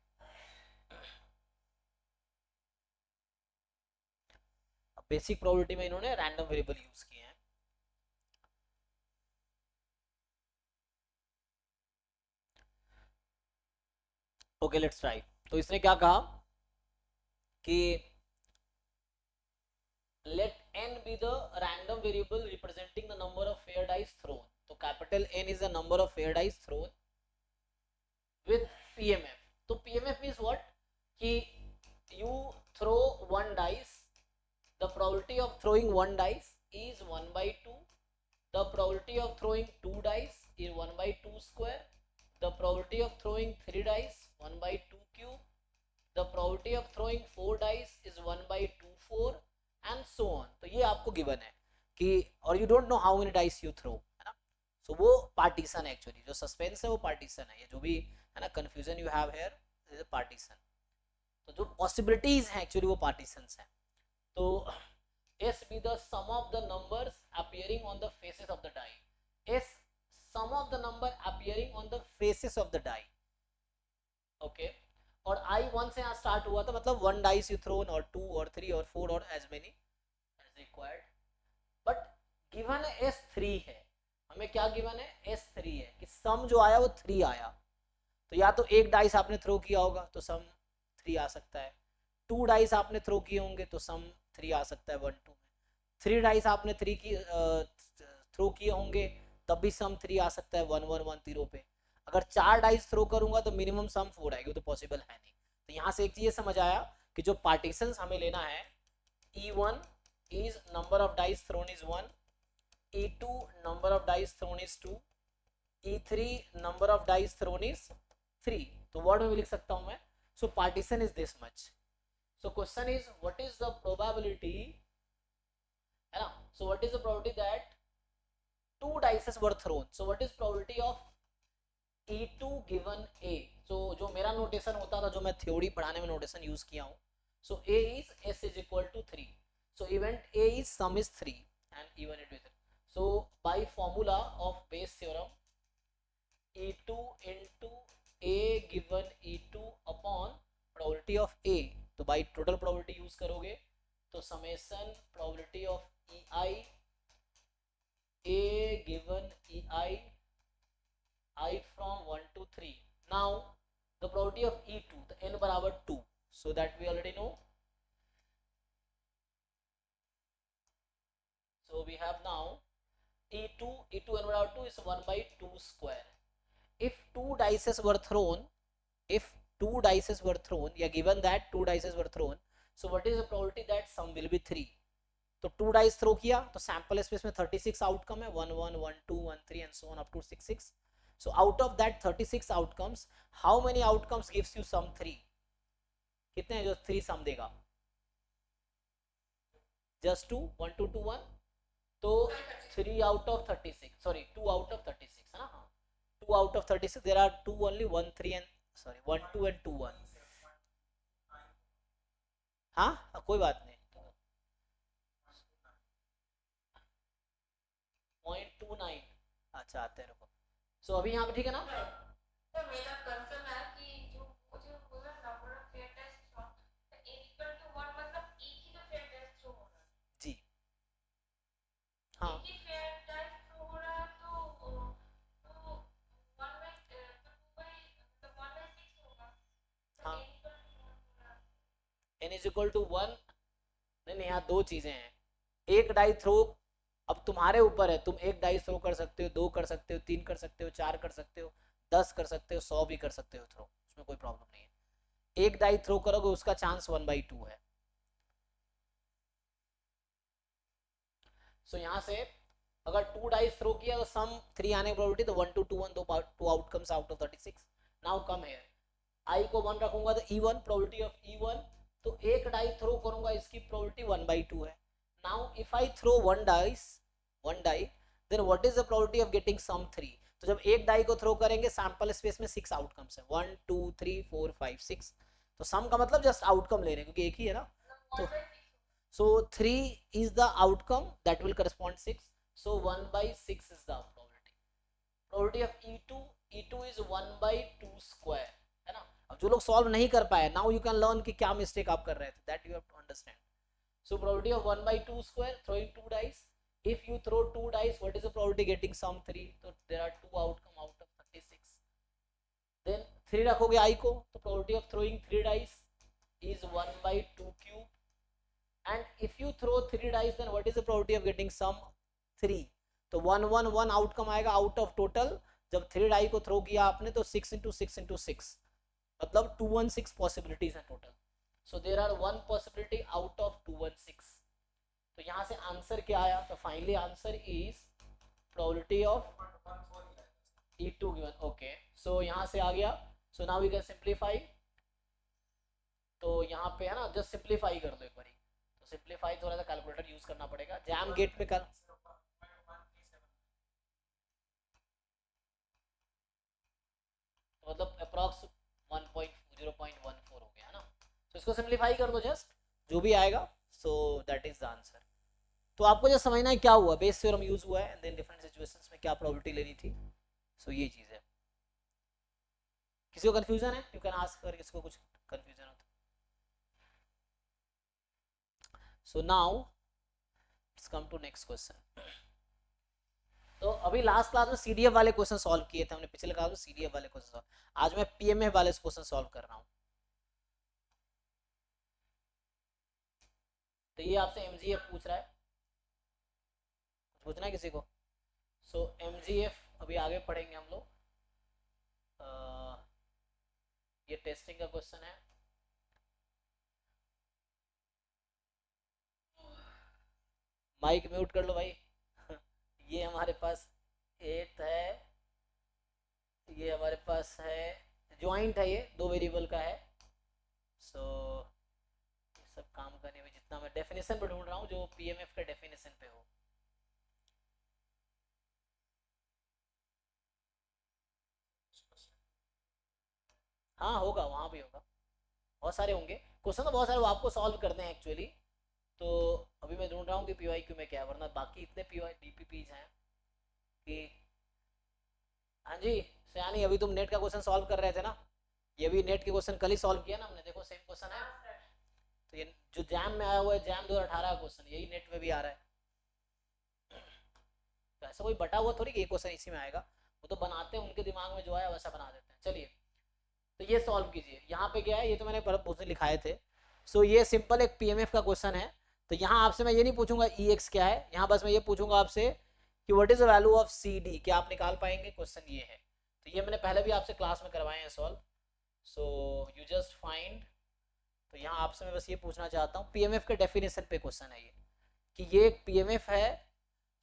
अब बेसिक प्रोबेबिलिटी में इन्होंने रैंडम वेरिएबल यूज किए हैं। Okay let's try. तो इसने क्या कहा कि let n be the random variable representing the number of fair dice thrown. तो capital N is the number of fair dice thrown with PMF. तो PMF means what? कि you throw one dice, the probability of throwing one dice is 1/2. The probability of throwing two dice is 1/2 square. The probability of throwing three dice 1/2 cube. The probability of throwing four dice is 1/2 4 and so on. तो ये आपको given है कि, और you don't know how many dice you throw, है ना। सो वो partition है एक्चुअली, जो सस्पेंस है वो पार्टीशन है, ये जो भी है ना confusion you have here is a partition. तो जो पॉसिबिलिटीज हैं एक्चुअली वो पार्टीशंस हैं। तो S be the sum of the numbers appearing on the faces of the die. S sum of the number appearing on the faces of the die. Okay. और I1 से यहाँ start हुआ था, मतलब one dice you thrown और two और three और four और as many as required. But given S3 है, हमें क्या गिवन है? S3 है कि सम जो आया वो 3 आया। तो या तो एक डाइस आपने थ्रो किया होगा तो सम 3 आ सकता है, टू डाइस आपने थ्रो किए होंगे तो सम 3 आ सकता है 1 2 में, थ्री डाइस आपने थ्रो किए होंगे तब भी सम 3 आ सकता है 1 1 1 0 पे। अगर 4 डाइस थ्रो करूंगा तो मिनिमम सम 4 आएगी, तो पॉसिबल है नहीं। तो यहाँ से एक चीज समझ आया कि जो पार्टीशंस हमें लेना है, E1 is number of dice thrown is 1, E2 number of dice thrown is 2, E3 number of dice thrown is 3। तो वर्ड में भी लिख सकता हूं मैं। So partition is this much. So question is what is the probability, है ना। So what is the probability that two dices were thrown? So what is probability of E2 given A? So जो मेरा notation होता था, जो मैं theory पढ़ाने में नोटेशन यूज किया हूँ, so A is S is equal to 3. So event A is sum is 3 and even it with it. So by formula of Bayes theorem, E2 into A given E2 upon probability of A, तो by total probability use करोगे तो summation probability of EI A given EI I from 1 to 3. Now the probability of E2, the n बराबर 2, so that we already know. So we have now E2 n बराबर 2 is 1/2 square. If two dices were thrown, if two dices were thrown, या given that two dices were thrown, so what is the probability that sum will be 3? तो to dice throw किया तो sample space में 36 outcome है, 1 1 1 2 1 3 and so on up to 6 6। So out of that 36 outcomes, how many outcomes gives you sum 3? कितने हैं जो 3 सम देगा? Just 2, 1 2 2 1। तो 3 out of 36, sorry 2 out of 36, है ना। हाँ, 2 out of 36, there are 2 only, 1 3 and sorry 1 2 and 2 1। हाँ कोई बात नहीं, 0.29। अच्छा आते हैं, रुको। सो अभी यहाँ पे ठीक है ना। तो मेरा कंसर्न है कि जो मुझे बोला number of fair test equal to 1, मतलब एक ही तो फेयर टेस्ट शो होना। G is equal to 1। नहीं नहीं, यहाँ दो चीजें हैं। एक डाई थ्रो, अब तुम्हारे ऊपर है, तुम एक डाई थ्रो कर सकते हो, 2 कर सकते हो, 3 कर सकते हो, 4 कर सकते हो, 10 कर सकते हो, 100 भी कर सकते हो थ्रो, उसमें कोई प्रॉब्लम नहीं है। एक डाई थ्रो करोगे उसका चांस 1/2 है। सो यहाँ से अगर 2 डाइस थ्रो किया तो सम 3 आने की प्रोबेबिलिटी, तो 1 to 2 1, two outcomes out of 36। Now come here, I को 1 रखूंगा तो E1 प्रोबेबिलिटी ऑफ E1, तो एक डाई थ्रो करूंगा इसकी प्रोबेबिलिटी 1/2 है। Now if I throw one die, then what is the probability of getting sum 3? तो जब एक डाई को थ्रो करेंगे सैंपल स्पेस में 6 आउटकम्स है, 1 2 3 4 5 6, तो सम का मतलब जस्ट आउटकम ले रहे हैं क्योंकि एक ही है ना। तो so 3 is the outcome that will correspond 6, so 1/6 is the probability. Probability of E2 is 1/2 square, है ना। अब जो लोग सॉल्व नहीं कर पाए, now you can learn कि क्या मिस्टेक आप कर रहे थे, that you have to understand. So probability of 1/2 square, throwing 2 dice. If you throw 2 dice, what is the probability getting sum 3? So there are 2 outcome out of 36. Then 3 रखोगे I को, तो probability of throwing 3 dice is 1/2 cube. And if you throw 3 dice, then what is the probability of getting sum 3? तो 1 1 1 outcome आएगा out of total. जब 3 die को throw किया आपने तो 6 into 6 into 6, मतलब 216 पॉसिबिलिटीज है total. So there are 1 possibility out of 216। तो यहाँ से आंसर क्या आया? तो finally answer is probability of E2 गिवन। ओके, सो यहाँ से आ गया। So now we can simplify. तो यहाँ पे है ना, जस्ट सिंप्लीफाई कर दो एक बारी। तो सिंप्लीफाई थोड़ा सा कैलकुलेटर यूज करना पड़ेगा, जैम गेट पे कर। तो मतलब अप्रॉक्स 1.0.14 हो गया है ना। तो इसको सिंप्लीफाई कर दो जस्ट, जो भी आएगा। So that is the answer. तो आपको जो समझना है क्या हुआ, बेस थ्योरम यूज हुआ है एंड देन डिफरेंट सिचुएशंस में क्या प्रोबेबिलिटी लेनी थी। सो ये चीज है। किसी को कंफ्यूजन है, यू कैन आस्क, अगर किसी को कुछ कंफ्यूजन हो तो। So now let's come to next question. तो अभी लास्ट क्लास में सीडीएफ वाले क्वेश्चन सॉल्व किए थे हमने, पिछले क्लास में सीडीएफ वाले क्वेश्चन सॉल्व। आज मैं पीएमएफ वाले क्वेश्चन सॉल्व कर रहा हूँ। तो ये आपसे एमजीएफ पूछ रहा है, पूछना है किसी को? सो एमजीएफ अभी आगे पढ़ेंगे हम लोग। ये टेस्टिंग का क्वेश्चन है। माइक म्यूट कर लो भाई। ये हमारे पास 8 है, ये हमारे पास है ज्वाइंट है, ये 2 वेरिएबल का है। सो ये सब काम करने में जितना मैं डेफिनेशन पे ढूंढ रहा हूँ जो पीएमएफ के डेफिनेशन पे हो। हाँ होगा, वहाँ भी होगा, बहुत सारे होंगे क्वेश्चन, तो बहुत सारे वो आपको सॉल्व करते हैं एक्चुअली। तो अभी मैं ढूंढ रहा हूँ कि पीवाईक्यू में क्या है, वरना बाकी इतने पीवाई डीपीपीज हैं कि। हाँ जी सयानी, अभी तुम नेट का क्वेश्चन सॉल्व कर रहे थे ना, ये भी नेट के क्वेश्चन कल ही सॉल्व किया ना हमने, देखो सेम क्वेश्चन है। तो ये जो जैम में आया हुआ है, जैम 2018 का क्वेश्चन, यही नेट में भी आ रहा है। तो ऐसा कोई बटा हुआ थोड़ी कि ये क्वेश्चन इसी में आएगा, वो तो बनाते हैं, उनके दिमाग में जो आया वैसा बना देते हैं। चलिए तो ये सॉल्व कीजिए। यहाँ पे क्या है, ये तो मैंने क्वेश्चन लिखाए थे। सो ये सिंपल एक पीएमएफ का क्वेश्चन है। तो यहाँ आपसे मैं ये नहीं पूछूंगा ई एक्स क्या है, यहाँ बस मैं ये पूछूंगा आपसे कि what is the value of C D, क्या आप निकाल पाएंगे? क्वेश्चन ये है। तो ये मैंने पहले भी आपसे क्लास में करवाए हैं solve. So you just find. तो यहाँ आपसे मैं बस ये पूछना चाहता हूँ, पीएमएफ के डेफिनेशन पे क्वेश्चन है ये, कि ये एक पीएमएफ है।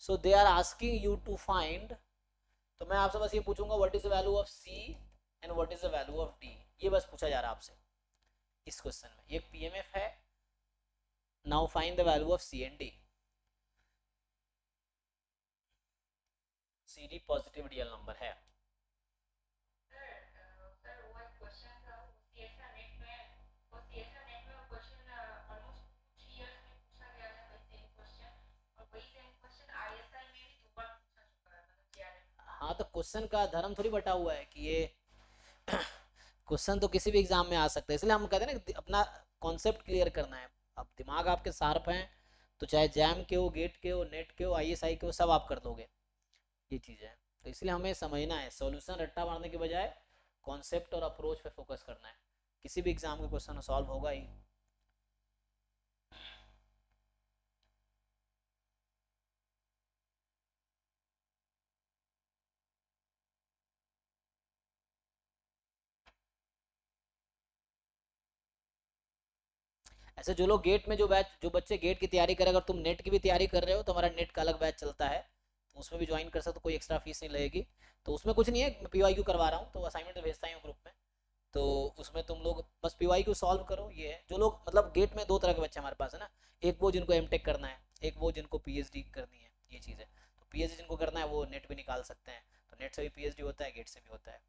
So they are asking you to find. तो मैं आपसे बस ये पूछूंगा what is the value of C and what is the value of D, ये बस पूछा जा रहा है आपसे इस क्वेश्चन में। ये पीएमएफ है। Now find the value of C and D. C D positive real number है। हाँ तो क्वेश्चन का धर्म थोड़ी बटा हुआ है कि ये क्वेश्चन तो किसी भी एग्जाम में आ सकता है, इसलिए हम कहते हैं ना अपना कॉन्सेप्ट क्लियर करना है। अब दिमाग आपके शार्प हैं तो चाहे जैम के हो, गेट के हो, नेट के हो, आईएसआई के हो, सब आप कर दोगे। ये चीज़ है, तो इसलिए हमें समझना है, सॉल्यूशन रट्टा मारने के बजाय कॉन्सेप्ट और अप्रोच पे फोकस करना है। किसी भी एग्जाम का क्वेश्चन सॉल्व होगा ही। ऐसे जो लोग गेट में जो बच्चे गेट की तैयारी करें, अगर तुम नेट की भी तैयारी कर रहे हो तो हमारा नेट का अलग बैच चलता है, तो उसमें भी ज्वाइन कर सकते हो, कोई एक्स्ट्रा फीस नहीं लगेगी। तो उसमें कुछ नहीं है, मैं PYQ करवा रहा हूँ, तो असाइनमेंट तो भेजता ही हूँ ग्रुप में। तो उसमें तुम लोग बस PYQ सॉल्व करो, ये है। जो लोग मतलब गेट में दो तरह के बच्चे हमारे पास है ना, एक वो जिनको M.Tech करना है, एक वो जिनको PhD करनी है, ये चीज़ है। तो PhD जिनको करना है वो नेट भी निकाल सकते हैं, तो नेट से भी PhD होता है, गेट से भी होता है।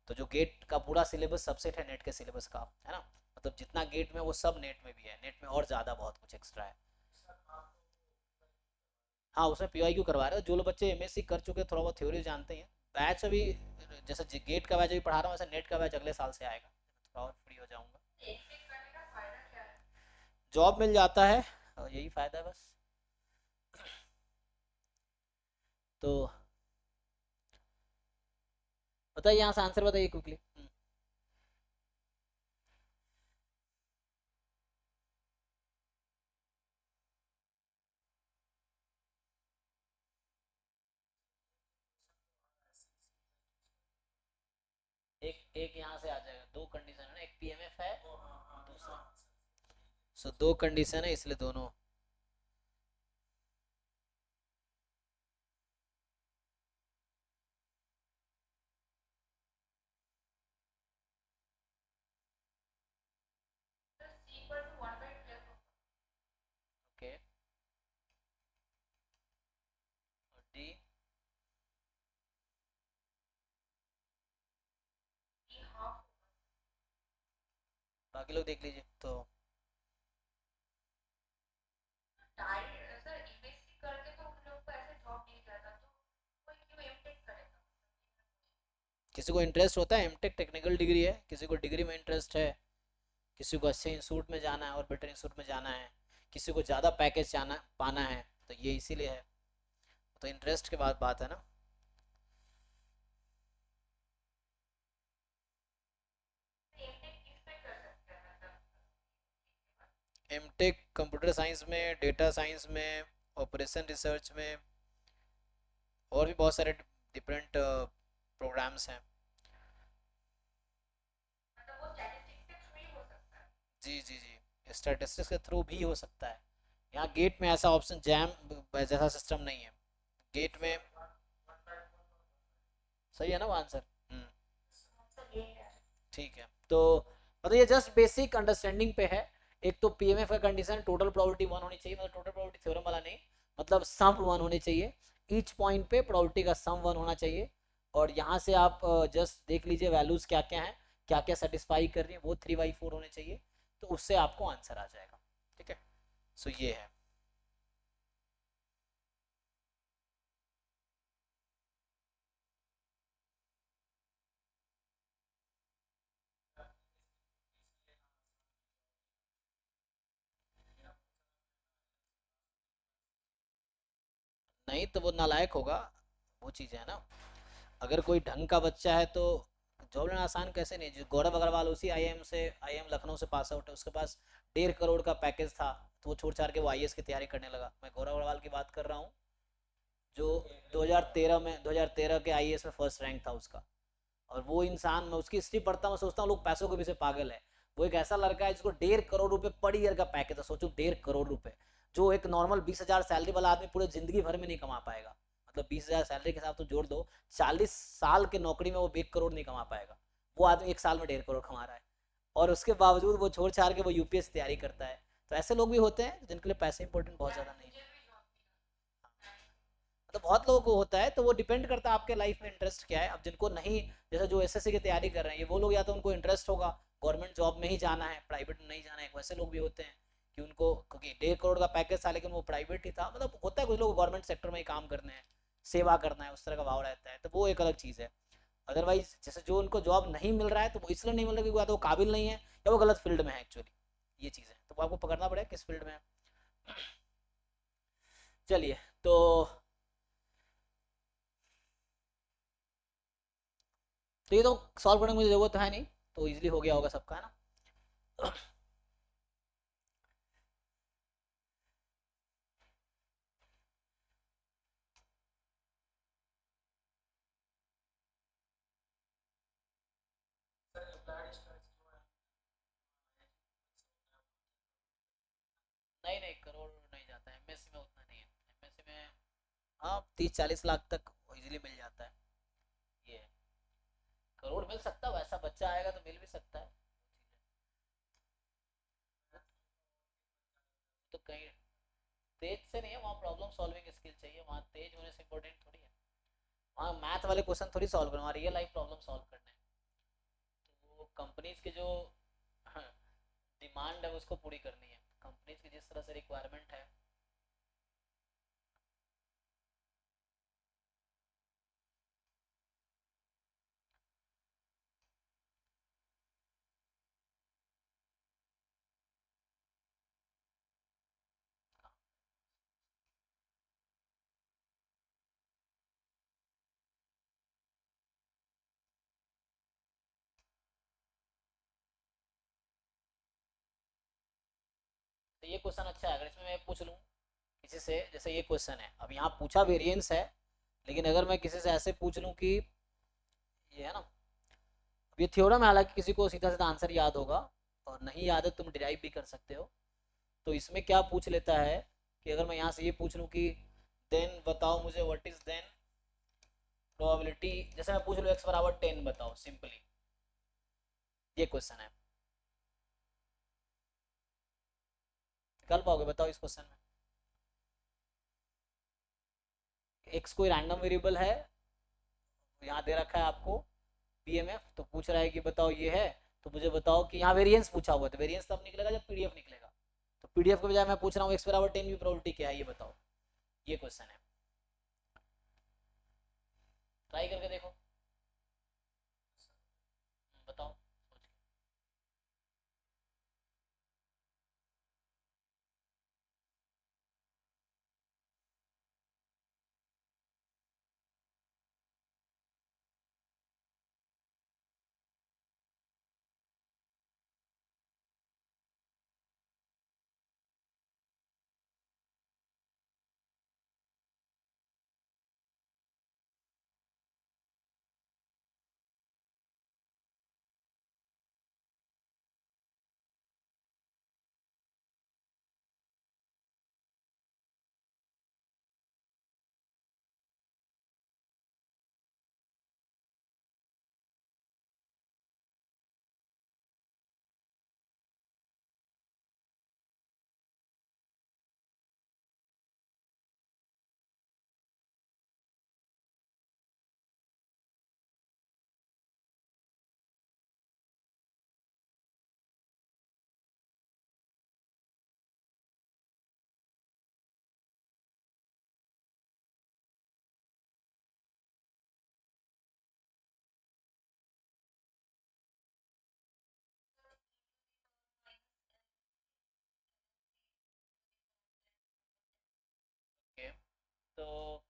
तो जो गेट का पूरा सिलेबस सबसेट है नेट के सिलेबस का, है ना, मतलब जितना गेट में वो सब नेट में भी है, नेट में और ज़्यादा बहुत कुछ एक्स्ट्रा है। हाँ, उसमें PYQ करवा रहे हो, जो लोग बच्चे MSc कर चुके हैं, थोड़ा बहुत थ्योरी जानते हैं। बैच अभी जैसे गेट का बैच अभी पढ़ा रहा हूँ, वैसे नेट का बैच अगले साल से आएगा, थोड़ा और फ्री हो जाऊंगा। एक करने का फायदा क्या है? जॉब मिल जाता है, और यही फ़ायदा है बस। तो बताइए, यहाँ से आंसर बताइए क्विकली। एक एक यहाँ से आ जाएगा, दो कंडीशन है ना, एक PMF है, दूसरा। सो दो कंडीशन है, इसलिए दोनों। तो C equal to 1/2 होगा। ओके, और D? D half बाकी लोग देख लीजिए तो। डायरेक्ट सर MSc करके तो उन लोग को ऐसे जॉब मिल जाता, तो कोई क्यों M.Tech करेगा? किसी को इंटरेस्ट होता है, M.Tech टेक्निकल डिग्री है, किसी को डिग्री में इंटरेस्ट है, किसी को अच्छे इंस्टीट्यूट में जाना है और बेटर इंस्टीट्यूट में जाना है, किसी को ज़्यादा पैकेज जाना पाना है, तो ये इसीलिए है। तो इंटरेस्ट के बाद बात है ना। M.Tech किस पे कर सकते हैं मतलब? M.Tech कंप्यूटर साइंस में, डेटा साइंस में, ऑपरेशन रिसर्च में, और भी बहुत सारे डिफरेंट प्रोग्राम्स हैं। मतलब वो स्टैटिस्टिक्स के थ्रू ही हो सकता है। जी जी जी, स्टैटिस्टिक्स के थ्रू भी हो सकता है। यहाँ गेट में ऐसा ऑप्शन जैम जैसा सिस्टम नहीं है गेट में। सही है ना वो आंसर? आंसर ये है। ठीक है। तो मतलब ये जस्ट बेसिक अंडरस्टैंडिंग पे है। एक तो PMF का कंडीशन टोटल प्रोबेबिलिटी 1 होनी चाहिए, मतलब टोटल प्रोबेबिलिटी थ्योरम वाला नहीं, मतलब सम 1 होने चाहिए, ईच पॉइंट पे प्रोबेबिलिटी का सम 1 होना चाहिए। और यहाँ से आप जस्ट देख लीजिए वैल्यूज क्या क्या हैं, क्या क्या सेटिस्फाई कर रही है, वो 3/4 होने चाहिए, तो उससे आपको आंसर आ जाएगा। ठीक है, सो ये है। नहीं तो वो नालायक होगा, वो चीज़ है ना। अगर कोई ढंग का बच्चा है तो जॉब लेना आसान कैसे नहीं। जो गौरव अग्रवाल उसी IIM लखनऊ से पास आउट है, उसके पास 1.5 करोड़ का पैकेज था, तो वो छोड़ छाड़ के वो IAS की तैयारी करने लगा। मैं गौरव अग्रवाल की बात कर रहा हूँ, जो 2013 के IAS में फर्स्ट रैंक था उसका। और वो इंसान, मैं उसकी हिस्ट्री पढ़ता हूँ, सोचता हूँ लोग पैसों के पीछे पागल है। वो एक ऐसा लड़का है जिसको 1.5 करोड़ रुपए पर ईयर का पैकेज है, सोचो 1.5 करोड़ रुपए, जो एक नॉर्मल 20,000 सैलरी वाला आदमी पूरे जिंदगी भर में नहीं कमा पाएगा। मतलब 20,000 सैलरी के साथ तो जोड़ दो, 40 साल की नौकरी में वो 1 करोड़ नहीं कमा पाएगा। वो आदमी एक साल में 1.5 करोड़ कमा रहा है, और उसके बावजूद वो छोड़ छाड़ के वो UPSC तैयारी करता है। तो ऐसे लोग भी होते हैं जिनके लिए पैसे इंपॉर्टेंट बहुत यार ज़्यादा नहीं मुझे है। भी जॉब मतलब बहुत लोगों को होता है, तो वो डिपेंड करता है आपके लाइफ में इंटरेस्ट क्या है। अब जिनको नहीं, जैसे जो SSC की तैयारी कर रहे हैं, ये वो लोग या तो उनको इंटरेस्ट होगा गवर्नमेंट जॉब में ही जाना है, प्राइवेट में नहीं जाना है, वैसे लोग भी होते हैं कि उनको, क्योंकि 1.5 करोड़ का पैकेज था लेकिन वो प्राइवेट ही था, मतलब होता है कुछ लोग गवर्नमेंट सेक्टर में ही काम करने हैं, सेवा करना है, उस तरह का भाव रहता है, तो वो एक अलग चीज़ है। अदरवाइज जैसे जो उनको जॉब नहीं मिल रहा है, तो वो इसलिए नहीं मिल रहा क्योंकि या तो वो काबिल नहीं है, या वो गलत फील्ड में है एक्चुअली, ये चीज़ है। तो वो आपको पकड़ना पड़ेगा किस फील्ड में है। चलिए, तो ये तो सॉल्व करने की मुझे ज़रूरत है नहीं, तो इजीली हो गया होगा सबका, है ना। हाँ 30-40 लाख तक इजीली मिल जाता है। ये है। करोड़ मिल सकता है, वैसा बच्चा आएगा तो मिल भी सकता है। तो कहीं तेज से नहीं है वहाँ, प्रॉब्लम सॉल्विंग स्किल चाहिए वहाँ, तेज होने से इम्पोर्टेंट थोड़ी है। वहाँ मैथ वाले क्वेश्चन थोड़ी सॉल्व करना, वहाँ रियल लाइफ प्रॉब्लम सॉल्व करना है। तो कंपनीज की जो डिमांड है उसको पूरी करनी है, कंपनीज की जिस तरह से रिक्वायरमेंट है। तो ये क्वेश्चन अच्छा है, अगर इसमें मैं पूछ लूँ किसी से, जैसे ये क्वेश्चन है, अब यहाँ पूछा वेरिएंस है, लेकिन अगर मैं किसी से ऐसे पूछ लूँ कि ये है ना, अब ये थ्योरम है, हालांकि किसी को सीधा सीधा आंसर याद होगा, और नहीं याद है तुम डिराइव भी कर सकते हो। तो इसमें क्या पूछ लेता है कि अगर मैं यहाँ से ये पूछ लूँ कि देन बताओ मुझे व्हाट इज देन प्रोबेबिलिटी, जैसे मैं पूछ लूँ x बराबर 10 बताओ सिंपली, ये क्वेश्चन है, निकाल पाओगे बताओ इस क्वेश्चन में? x कोई रैंडम वेरिएबल है, यहाँ दे रखा है आपको पीएमएफ, तो पूछ रहा है कि बताओ ये है, तो मुझे बताओ कि यहाँ वेरिएंस पूछा हुआ है, तो वेरिएंस तब निकलेगा जब पीडीएफ निकलेगा, तो पीडीएफ के बजाय मैं पूछ रहा हूँ x बराबर 10 की प्रोबेबिलिटी क्या है ये बताओ, ये क्वेश्चन है, ट्राई करके देखो। बताओ। ओके, तो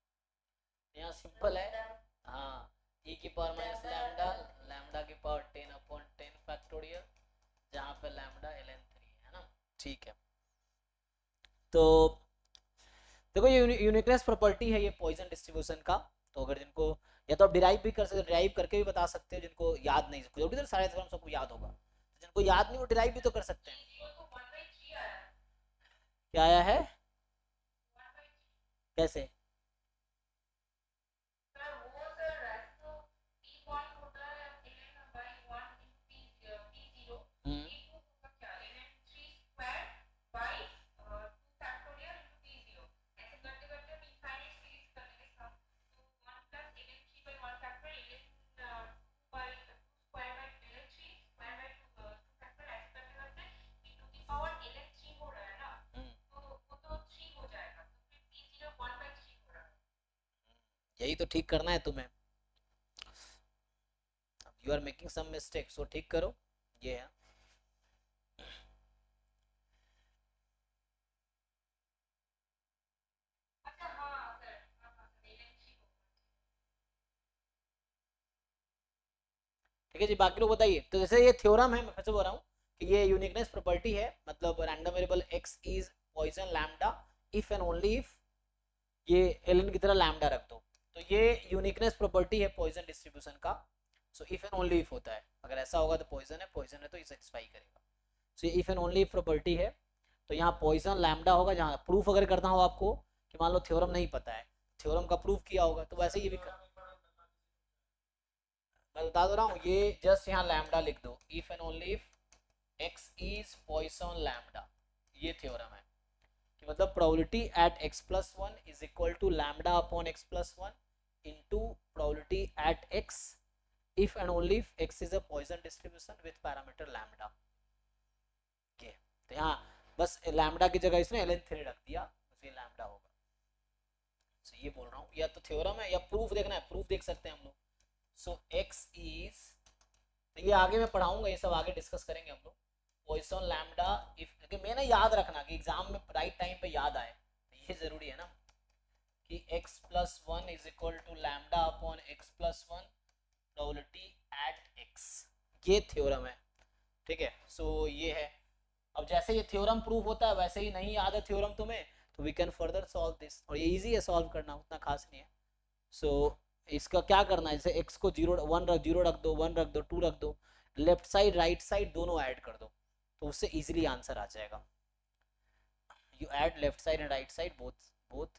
यहाँ सिंपल है, हाँ, e की पावर माइनस लैम्डा, लैम्डा की पावर 10 अपॉन 10 फैक्टोरियल, जहाँ पे लैम्डा ln3 है ना, ठीक है। तो देखो ये यूनिकनेस प्रॉपर्टी है ये पॉइजन डिस्ट्रीब्यूशन का, तो अगर जिनको, या तो आप डिराइव भी कर सकते हो, डिराइव करके भी बता सकते हो, जिनको याद नहीं, जरूरी तो सारे थ्योरम सबको याद होगा, तो जिनको याद नहीं वो डिराइव भी तो कर सकते हैं। क्या आया है? कैसे? हम्म, यही तो ठीक करना है तुम्हें, you are making some mistake, so ठीक करो, ये है। ठीक है जी, बाकी लोग बताइए। तो जैसे ये थ्योरम है, मैं फिर से बोल रहा हूँ कि ये यूनिकनेस प्रॉपर्टी है, मतलब random variable x is Poisson lambda if and only if ये ln की तरह लैम्डा रख दो, तो ये यूनिकनेस प्रॉपर्टी है पॉइजन डिस्ट्रीब्यूशन का। So if and only if होता है, अगर ऐसा होगा तो पॉइजन है, पॉइजन है तो ये सेटिस्फाई करेगा। सो ये if and only if property है, तो यहाँ पॉइजन लैम्डा होगा, जहाँ प्रूफ अगर करना हो आपको कि मान लो थ्योरम नहीं पता है, थ्योरम का प्रूफ किया होगा, तो वैसे ये भी कर, मैं बता दो रहा हूँ, ये जस्ट यहाँ लैम्डा लिख दो, if and only if X is Poisson lambda, ये थ्योरम है कि मतलब probability at X plus one is equal to lambda upon X plus one into probability at X if and only if X is a Poisson distribution with parameter lambda. Okay, तो यहाँ बस lambda की जगह इसने ln 3 रख दिया, बस ये लैम्डा होगा। तो ये बोल रहा हूँ, या तो थ्योरम है या प्रूफ देखना है, प्रूफ देख सकते हैं हम लोग। सो एक्स इज, तो ये आगे मैं पढ़ाऊंगा, ये सब आगे डिस्कस करेंगे हम लोग। पॉइसन लैम्डा इफ, मैं ना याद रखना कि एग्जाम में राइट टाइम पे याद आए, ये जरूरी है ना, कि x plus one is equal to lambda upon X plus one probability at x, ये थ्योरम है, ठीक है। सो ये है, अब जैसे ये थ्योरम प्रूफ होता है वैसे ही, नहीं याद है थ्योरम तुम्हें तो we can further solve this, और ये इजी है सॉल्व करना, उतना खास नहीं है। सो इसका क्या करना है, जैसे x को जीरो वन रख, जीरो रख दो, वन रख दो, टू रख दो, लेफ्ट साइड राइट साइड दोनों ऐड कर दो, तो उससे इजीली आंसर आ जाएगा। You add left side and right side both both,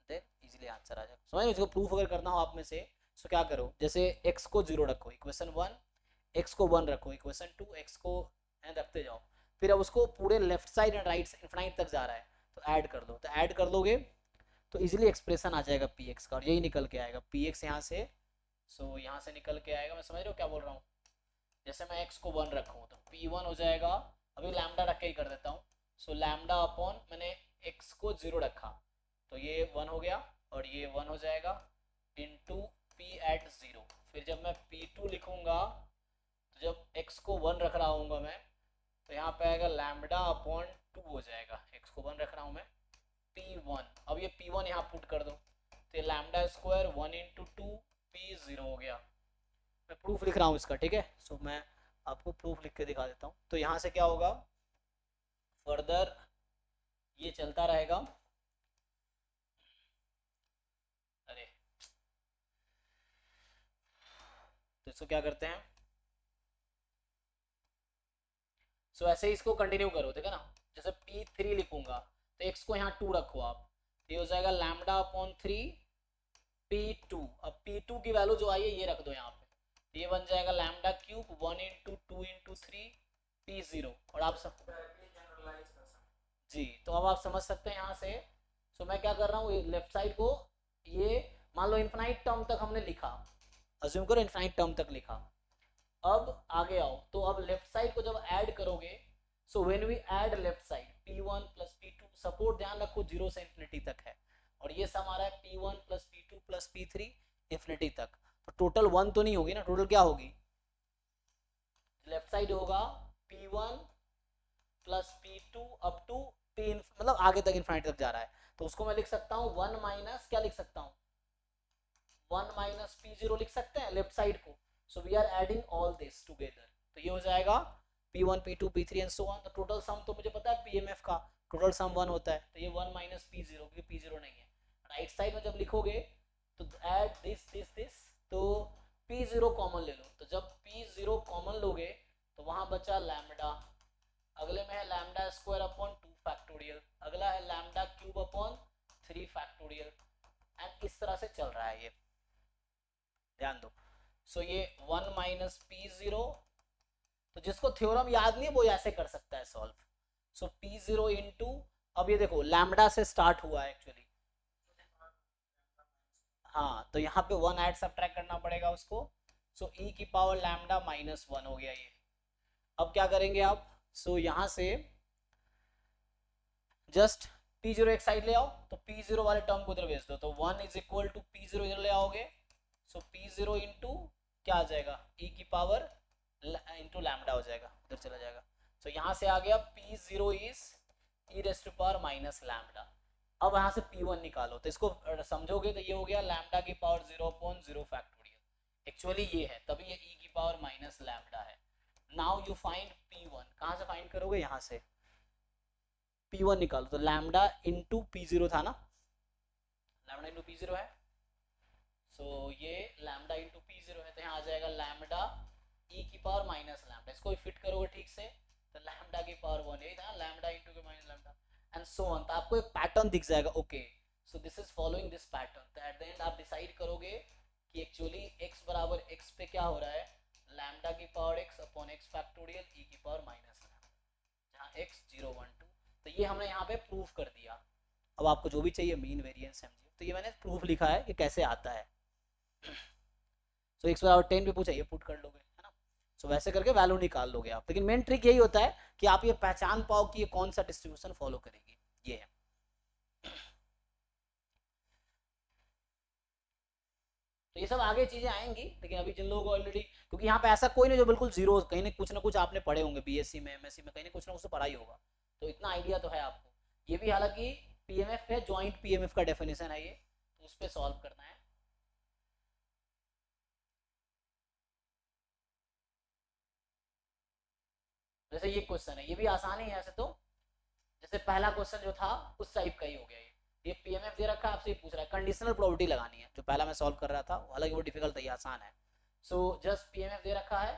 then easily answer आ जाएगा। समझ, इसको प्रूफ अगर करना हो आप में से, तो क्या करो, जैसे x को जीरो रखो इक्वेशन वन, x को वन रखो इक्वेशन टू, x को रखते जाओ, फिर अब उसको पूरे left side and right infinite तक जा रहा है तो ऐड कर दो, तो ऐड कर दोगे तो इजीली एक्सप्रेशन आ जाएगा px का, और यही निकल के आएगा px यहाँ से। सो यहाँ से निकल के आएगा, मैं समझ रहे हो क्या बोल रहा हूँ, जैसे मैं x को वन रखूँ तो p1 हो जाएगा, अभी लैम्डा रख के ही कर देता हूँ। सो लैम्डा अपॉन, मैंने x को जीरो रखा तो ये वन हो गया, और ये वन हो जाएगा इंटू p एट जीरो, फिर जब मैं p2 लिखूंगा तो जब x को वन रख रहा हूँ मैं, तो यहाँ पे आएगा लैम्डा अपॉन टू हो जाएगा, x को वन रख रहा हूँ मैं, p1, अब ये p1 यहाँ पुट कर दो, तो ये lambda square one into two P zero हो गया। मैं प्रूफ लिख रहा हूँ इसका, ठीक है। सो मैं आपको प्रूफ लिख के दिखा देता हूँ, तो यहाँ से क्या होगा, फर्दर ये चलता रहेगा, अरे तो इसको क्या करते हैं, सो ऐसे ही इसको कंटिन्यू करो, ठीक है ना। जैसे p3 लिखूंगा तो x को यहाँ टू रखो आप, तो ये हो जाएगा लैम्डा अपॉन थ्री p2, अब p2 की वैल्यू जो आई है ये रख दो यहाँ पे, ये बन जाएगा lambda cube one into two into three p0, और आप सब जी, तो अब आप समझ सकते हैं यहाँ से। सो मैं क्या कर रहा हूँ, लेफ्ट साइड को, ये मान लो इनफाइनाइट टर्म तक हमने लिखा, अज्यूम करो इनफाइनाइट टर्म तक लिखा, अब आगे आओ, तो अब लेफ्ट साइड को जब ऐड करोगे, so when we add left side p1 plus p2, support ध्यान रखो जीरो से इन्फिनिटी तक है, और ये सम आ रहा है p1 plus p2 plus p3 infinity तक, तो टोटल वन तो नहीं होगी ना, टोटल क्या होगी, लेफ्ट साइड होगा p1 plus p2 up to p, मतलब आगे तक इन्फिनिटी तक जा रहा है, तो उसको मैं लिख सकता हूँ वन माइनस, क्या लिख सकता हूँ, वन माइनस p0 लिख सकते हैं लेफ्ट साइड को। So we are adding all this together, तो ये हो जाएगा p1 p2 p3 and so on, तो टोटल सम तो मुझे पता है pmf का टोटल सम वन होता है, तो ये वन माइनस p0 क्योंकि p0 नहीं है। राइट साइड में जब लिखोगे तो ऐड दिस दिस दिस, तो p0 कॉमन ले लो, तो जब p0 कॉमन लोगे तो वहां बचा लैम्डा, अगले में है lambda square upon two factorial, अगला है lambda cube upon three factorial, and इस तरह से चल रहा है ये, ध्यान दो। सो ये वन माइनस p0, तो जिसको थ्योरम याद नहीं है वो ऐसे कर सकता है सॉल्व। सो p0 इंटू, अब ये देखो लैम्डा से स्टार्ट हुआ है एक्चुअली, हाँ, तो यहाँ पे वन ऐड सब्ट्रैक्ट करना पड़ेगा उसको, सो e की पावर लैम्डा माइनस वन हो गया ये। अब क्या करेंगे आप, सो यहाँ से जस्ट p0 एक साइड ले आओ, तो p0 वाले टर्म को इधर भेज दो, तो one is equal to p0 इधर ले आओगे, सो p0 इंटू क्या आ जाएगा, e की पावर इंटू लैम्डा हो जाएगा, उधर चला जाएगा। सो यहाँ से आ गया p0 is e raised to power minus lambda. अब यहाँ से p1 निकालो, तो इसको समझोगे तो ये हो गया लैम्डा की पावर 0/0 फैक्टोरियल, एक्चुअली ये है, तभी ये e की पावर माइनस लैम्डा है। नाउ यू फाइंड p1, कहाँ से फाइंड करोगे, यहाँ से p1 निकालो, तो लैम्डा इंटू p0 था ना, लैम्डा इंटू p0 है, सो ये लैम्डा इंटू p0 है, तो यहाँ आ जाएगा लैम्डा e की पावर माइनस लैम्डा, इसको फिट करोगे ठीक से तो लैम्डा की पावर वन, यही था लैम्डा इंटू के minus lambda and so on, तो आपको एक पैटर्न दिख जाएगा, okay so this is following this pattern, the end आप डिसाइड करोगे कि एक्चुअली x बराबर x पे क्या हो रहा है, लैम्डा की power x upon x factorial e की पावर माइनस लैम्डा, जहाँ x 0 1 2। तो ये हमने यहाँ पे प्रूफ कर दिया। अब आपको जो भी चाहिए मीन वेरिएंस एमजीएफ, तो ये मैंने प्रूफ लिखा है कि कैसे आता है। सो x बराबर 10 पे पूछा, ये पुट कर लोगे, है ना। सो वैसे करके वैल्यू निकाल लोगे आप, लेकिन मेन ट्रिक यही होता है कि आप ये पहचान पाओ कि ये कौन सा डिस्ट्रीब्यूशन फॉलो करेगी, ये है। तो ये सब आगे चीजें आएंगी, लेकिन अभी जिन लोगों को ऑलरेडी, क्योंकि यहाँ पे ऐसा कोई नहीं जो बिल्कुल जीरो, कहीं ना कुछ आपने पढ़े होंगे बीएससी में एमएससी में, कहीं ना कुछ तो पढ़ा ही होगा, तो इतना आइडिया तो है आपको। ये भी हालांकि पीएमएफ है, ज्वाइंट पीएमएफ का डेफिनेशन है ये, तो उस पर सॉल्व करना है। जैसे ये क्वेश्चन है, ये भी आसान ही है ऐसे तो, जैसे पहला क्वेश्चन जो था उस टाइप का ही हो गया ये पीएमएफ दे रखा है, आपसे ये पूछ रहा है कंडीशनल प्रोबेबिलिटी लगानी है, जो पहला मैं सॉल्व कर रहा था, हालांकि वो डिफिकल्ट था, ये आसान है। सो जस्ट पीएमएफ दे रखा है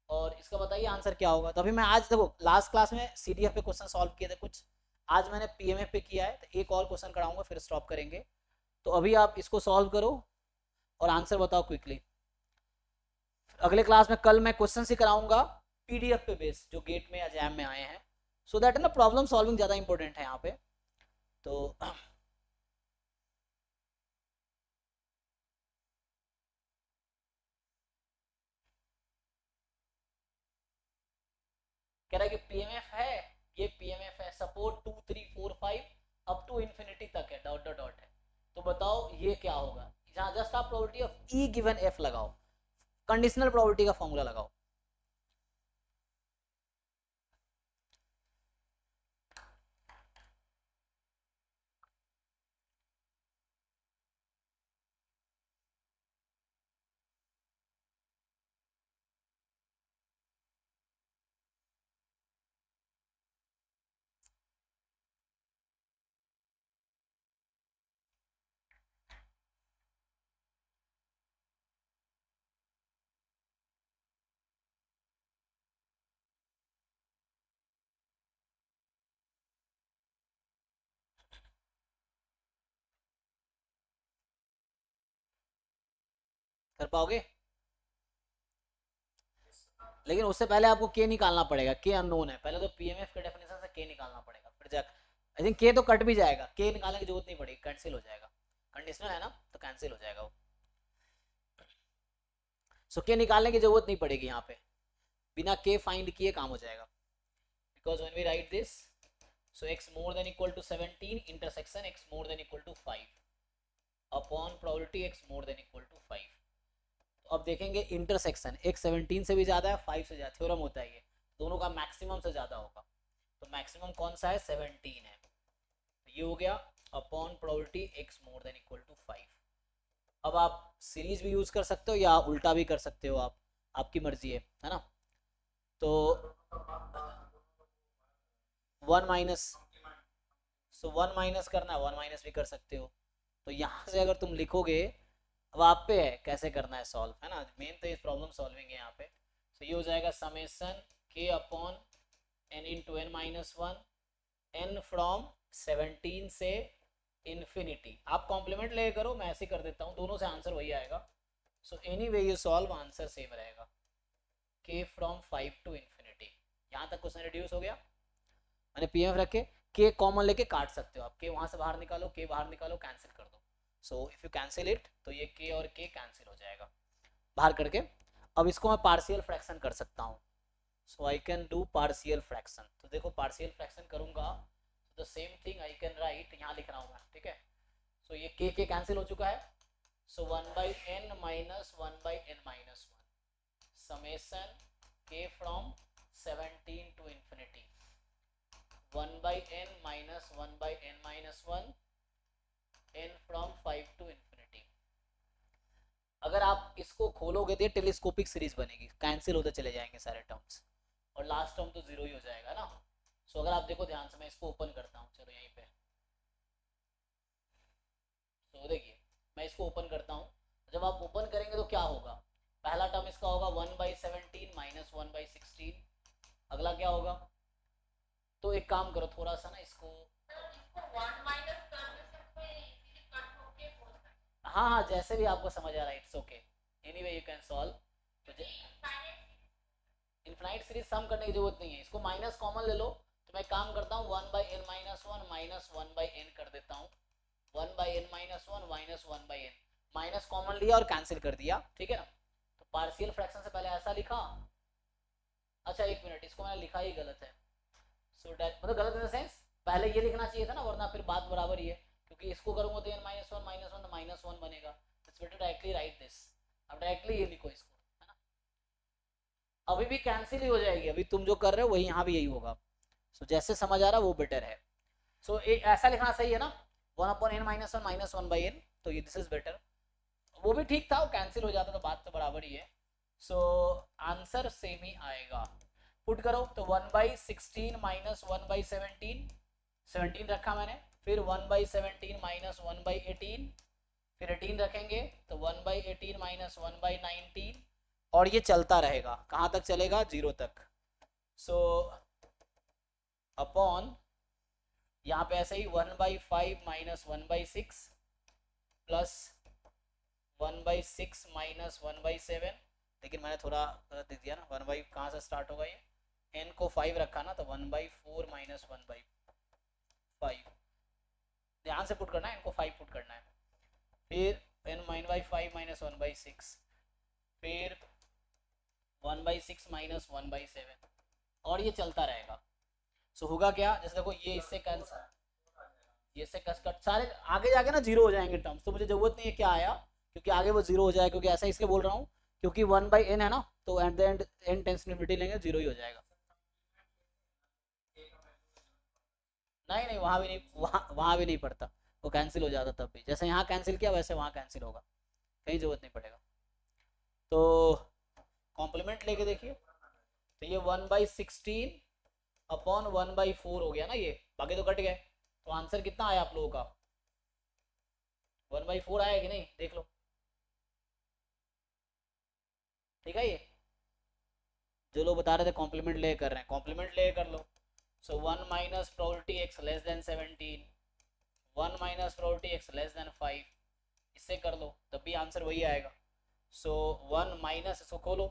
और इसका बताइए आंसर क्या होगा। तो अभी मैं आज देखो लास्ट क्लास में सीडीएफ पे क्वेश्चन सॉल्व किए थे कुछ, आज मैंने पीएमएफ पे किया है, तो एक और क्वेश्चन कराऊंगा फिर स्टॉप करेंगे। तो अभी आप इसको सॉल्व करो और आंसर बताओ क्विकली। अगले क्लास में कल मैं क्वेश्चन ही कराऊंगा पीडीएफ पे बेस, जो गेट में या जैम में आए हैं, सो दैट है ना, प्रॉब्लम सॉल्विंग ज़्यादा इंपॉर्टेंट है यहाँ पे। तो कह रहा है कि पीएमएफ है, ये पीएमएफ है, सपोर्ट 2 3 4 5 अप टू इन्फिनिटी तक है, डॉट डॉट डॉट है। तो बताओ ये क्या होगा, जहाँ जस्ट आप probability of E given F लगाओ, कंडीशनल प्रोबेबिलिटी का फॉर्मूला लगाओ। कर पाओगे, लेकिन उससे पहले आपको के निकालना पड़ेगा, के अननोन है, पहले तो पीएमएफ के डेफिनेशन से के निकालना पड़ेगा, फिर जाकर आई थिंक के तो कट भी जाएगा, के निकालने की जरूरत नहीं पड़ेगी, कैंसिल हो जाएगा, कंडीशनल है ना तो कैंसिल हो जाएगा वो। सो के निकालने की जरूरत नहीं पड़ेगी यहाँ पे, बिना के फाइंड किए काम हो जाएगा। Because when we write this, so x more than equal to 17 intersection x more than equal to 5 upon probability x more than equal to 5। तो अब देखेंगे इंटरसेक्शन, x 17 से भी ज़्यादा है 5 से ज़्यादा, थ्योरम होता है ये, दोनों का मैक्सिमम से ज़्यादा होगा, तो मैक्सिमम कौन सा है 17 है, तो ये हो गया upon probability x more than equal to 5। अब आप सीरीज भी यूज़ कर सकते हो या उल्टा भी कर सकते हो, आप आपकी मर्जी है ना। तो 1 माइनस, सो 1 माइनस करना है 1 माइनस भी कर सकते हो। तो यहाँ से अगर तुम लिखोगे, अब आप पे है कैसे करना है सॉल्व, है ना, मेन तो इस प्रॉब्लम सॉल्विंग है यहाँ पे। तो ये हो जाएगा समेसन के upon n into n minus one, n from 17 से इन्फिनिटी, आप कॉम्प्लीमेंट ले करो, मैं ऐसे कर देता हूँ, दोनों से आंसर वही आएगा। So any way you solve answer same रहेगा, के फ्रॉम 5 टू इन्फिनिटी। यहाँ तक क्वेश्चन रिड्यूस हो गया, मैंने पीएफ रखे, के कॉमन लेके काट सकते हो आप, के वहां से बाहर निकालो, के बाहर निकालो, कैंसिल कर दो। So if you cancel it, तो ये के और के कैंसिल हो जाएगा बाहर करके। अब इसको मैं पार्शियल फ्रैक्शन कर सकता हूँ, so I can do partial fraction. तो देखो पार्शियल फ्रैक्शन करूंगा तो the same thing I can write, यहाँ लिख रहा हूँ मैं, ठीक है। सो ये के कैंसिल हो चुका है, so 1 by n minus 1 by n minus 1 summation के from 17 to infinity 1 by n minus 1 by n minus 1 n from 5 to infinity। अगर आप इसको खोलोगे तो टेलीस्कोपिक सीरीज बनेगी, कैंसिल होते चले जाएंगे सारे टर्म्स, और लास्ट टर्म तो जीरो ही हो जाएगा ना। सो अगर आप देखो ध्यान से, मैं इसको ओपन करता हूँ, चलो यहीं पे, तो देखिए मैं इसको ओपन करता हूँ, जब आप ओपन करेंगे तो क्या होगा, पहला टर्म इसका होगा 1 by 17 माइनस 1 by 16, अगला क्या होगा, तो एक काम करो थोड़ा सा ना इसको, तो इसको 1 माइनस करने से कोई इजीली कट होके हो सकता है। हाँ हाँ, जैसे भी आपको समझ आ रहा है, it's okay, anyway you can solve. तो इनफाइनाइट सीरीज सम करने की जरूरत नहीं है, इसको माइनस कॉमन ले लो। तो मैं काम करता हूँ 1/n minus one minus 1/n कर देता हूँ, 1/n minus one minus 1/n, minus common लिया और कैंसिल कर दिया, ठीक है ना। तो पार्शियल फ्रैक्शन से पहले ऐसा लिखा, अच्छा एक मिनट, इसको मैंने लिखा ही गलत है। सो डेट मतलब गलत इन द सेंस, पहले ये लिखना चाहिए था ना, वरना फिर बात बराबर ही है, क्योंकि इसको करूँगा तो n माइनस वन तो माइनस वन बनेगा। It's better directly right this, अब डायरेक्टली ये लिखो इसको, है ना। अभी भी कैंसिल ही हो जाएगी, अभी तुम जो कर रहे हो वही यहाँ भी यही होगा। सो जैसे समझ आ रहा है वो बेटर है। सो ऐसा लिखना सही है ना, 1/n minus one minus 1/n, तो ये दिस इज बेटर। वो भी ठीक था, वो कैंसिल हो जाता तो बात तो बराबर ही है। सो आंसर सेम ही आएगा। पुट करो तो 1/16 माइनस 1/17, 17 रखा मैंने, फिर 1/17 माइनस 1/18, फिर 18 रखेंगे तो 1/18 माइनस 1/19, और ये चलता रहेगा, कहाँ तक चलेगा, 0 तक। सो अपॉन यहाँ पे ऐसे ही 1/5 माइनस 1/6 प्लस 1/6 माइनस 1/7, लेकिन मैंने थोड़ा गलत दे दिया ना, 1 कहाँ से स्टार्ट होगा, ये n को 5 रखा ना, तो 1/4 माइनस 1/5, ध्यान से पुट करना है, n को 5 पुट करना है, फिर n -5 माइनस 1/6, फिर 1/6 माइनस 1/7, और ये चलता रहेगा। सो होगा क्या, जैसे देखो ये इससे कैंसिल, ये से कट सारे आगे जाके ना जीरो हो जाएंगे टर्म्स, तो मुझे जरूरत नहीं है क्या आया, क्योंकि आगे वो जीरो हो जाएगा, क्योंकि ऐसा इसलिए बोल रहा हूँ क्योंकि 1/n है ना, तो at the end n tends infinity लेंगे, जीरो ही हो जाएगा। नहीं नहीं, वहाँ भी नहीं, वहाँ भी नहीं पड़ता, वो कैंसिल हो जाता तब भी, जैसे यहाँ कैंसिल किया वैसे वहाँ कैंसिल होगा, कहीं जरूरत नहीं पड़ेगा। तो कॉम्प्लीमेंट लेके देखिए, तो ये 1/16 अपॉन 1/4 हो गया ना, ये बाकी तो कट गए, तो आंसर कितना आया आप लोगों का, 1/4 आया कि नहीं, देख लो, ठीक है। ये जो लोग बता रहे थे कॉम्प्लीमेंट ले कर रहे हैं, कॉम्प्लीमेंट ले कर लो। सो 1 minus probability x less than 17, 1 minus probability x less than 5, इससे कर लो तब भी आंसर वही आएगा। सो 1 माइनस, इसको खोलो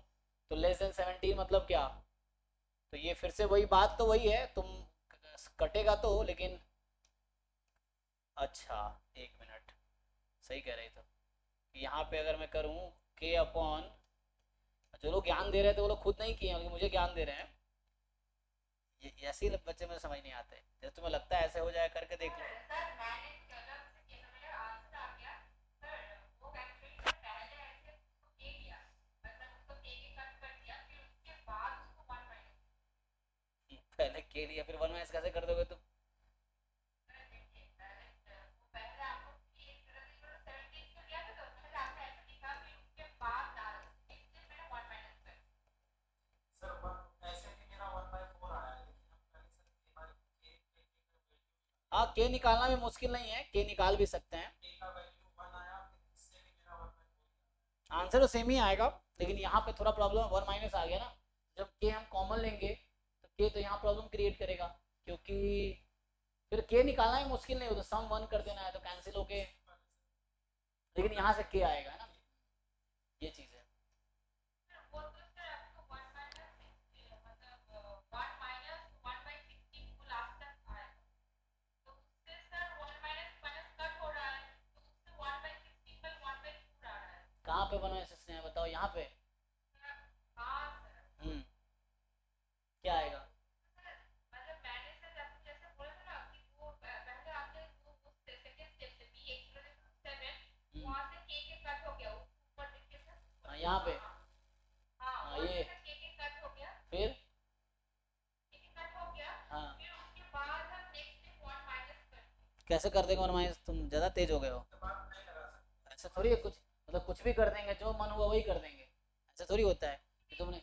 तो लेस देन 17 मतलब क्या, तो ये फिर से वही बात, तो वही है, तुम कटेगा तो, लेकिन अच्छा एक मिनट, सही कह रहे थे, यहाँ पे अगर मैं करूँ k अपॉन, जो लोग ज्ञान दे रहे थे वो लोग खुद नहीं किए, बल्कि मुझे ज्ञान दे रहे हैं, ये ऐसे ही बच्चे मुझे समझ नहीं आते, जैसे तुम्हें लगता है ऐसे हो जाए, करके देख लो। पहले के लिया फिर 1 माइनस कैसे कर दोगे तुम, हाँ के निकालना भी मुश्किल नहीं है, के निकाल भी सकते हैं, आंसर तो सेम ही आएगा, लेकिन यहाँ पे थोड़ा प्रॉब्लम 1 माइनस आ गया ना, जब के हम कॉमन लेंगे तो के तो यहाँ प्रॉब्लम क्रिएट करेगा, क्योंकि फिर के निकालना ही मुश्किल नहीं होता, सम 1 कर देना है तो कैंसिल होके, लेकिन यहाँ से के आएगा, है ना, ये चीज़ है। कहाँ पे बना है बताओ, यहाँ पे क्या आएगा, हाँ यहाँ पे, हाँ ये, फिर हाँ कैसे कर देंगे 1 माइनस, तुम ज़्यादा तेज हो गए हो, ऐसा थोड़ी है कुछ, मतलब कुछ भी कर देंगे, जो मन हुआ वही कर देंगे, ऐसा थोड़ी होता है कि तुमने,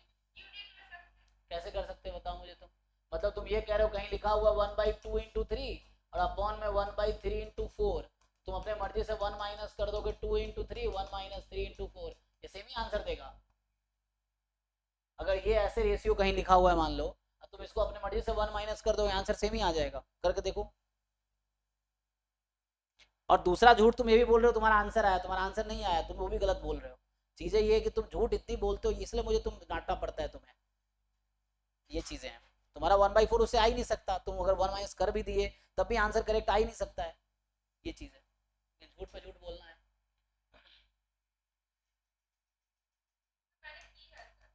कैसे कर सकते हैं बताओ मुझे तुम, मतलब तुम ये कह रहे हो कहीं लिखा हुआ 1/2 इंटू 3 और अपॉन में 1/3 इंटू 4, तुम अपने मर्जी से 1 माइनस कर दोगे 2 इंटू 3, 1 माइनस 3 इंटू 4, ये सेम ही आंसर देगा। अगर ये ऐसे रेशियो कहीं लिखा हुआ है मान लो, तुम इसको अपने मर्जी से 1 माइनस कर दो, आंसर सेम ही आ जाएगा, करके देखो। और दूसरा झूठ तुम ये भी बोल रहे हो तुम्हारा आंसर आया, तुम्हारा आंसर नहीं आया, तुम वो भी गलत बोल रहे हो। चीजें ये है कि तुम झूठ इतनी बोलते हो इसलिए मुझे तुम डांटना पड़ता है तुम्हें। ये चीजें हैं। तुम्हारा 1/4 उससे आ ही नहीं सकता, तुम अगर 1 - कर भी दिए तब भी आंसर करेक्ट आ ही नहीं सकता है। ये चीज है, ये झूठ पे झूठ बोलना है। मैंने की है सर।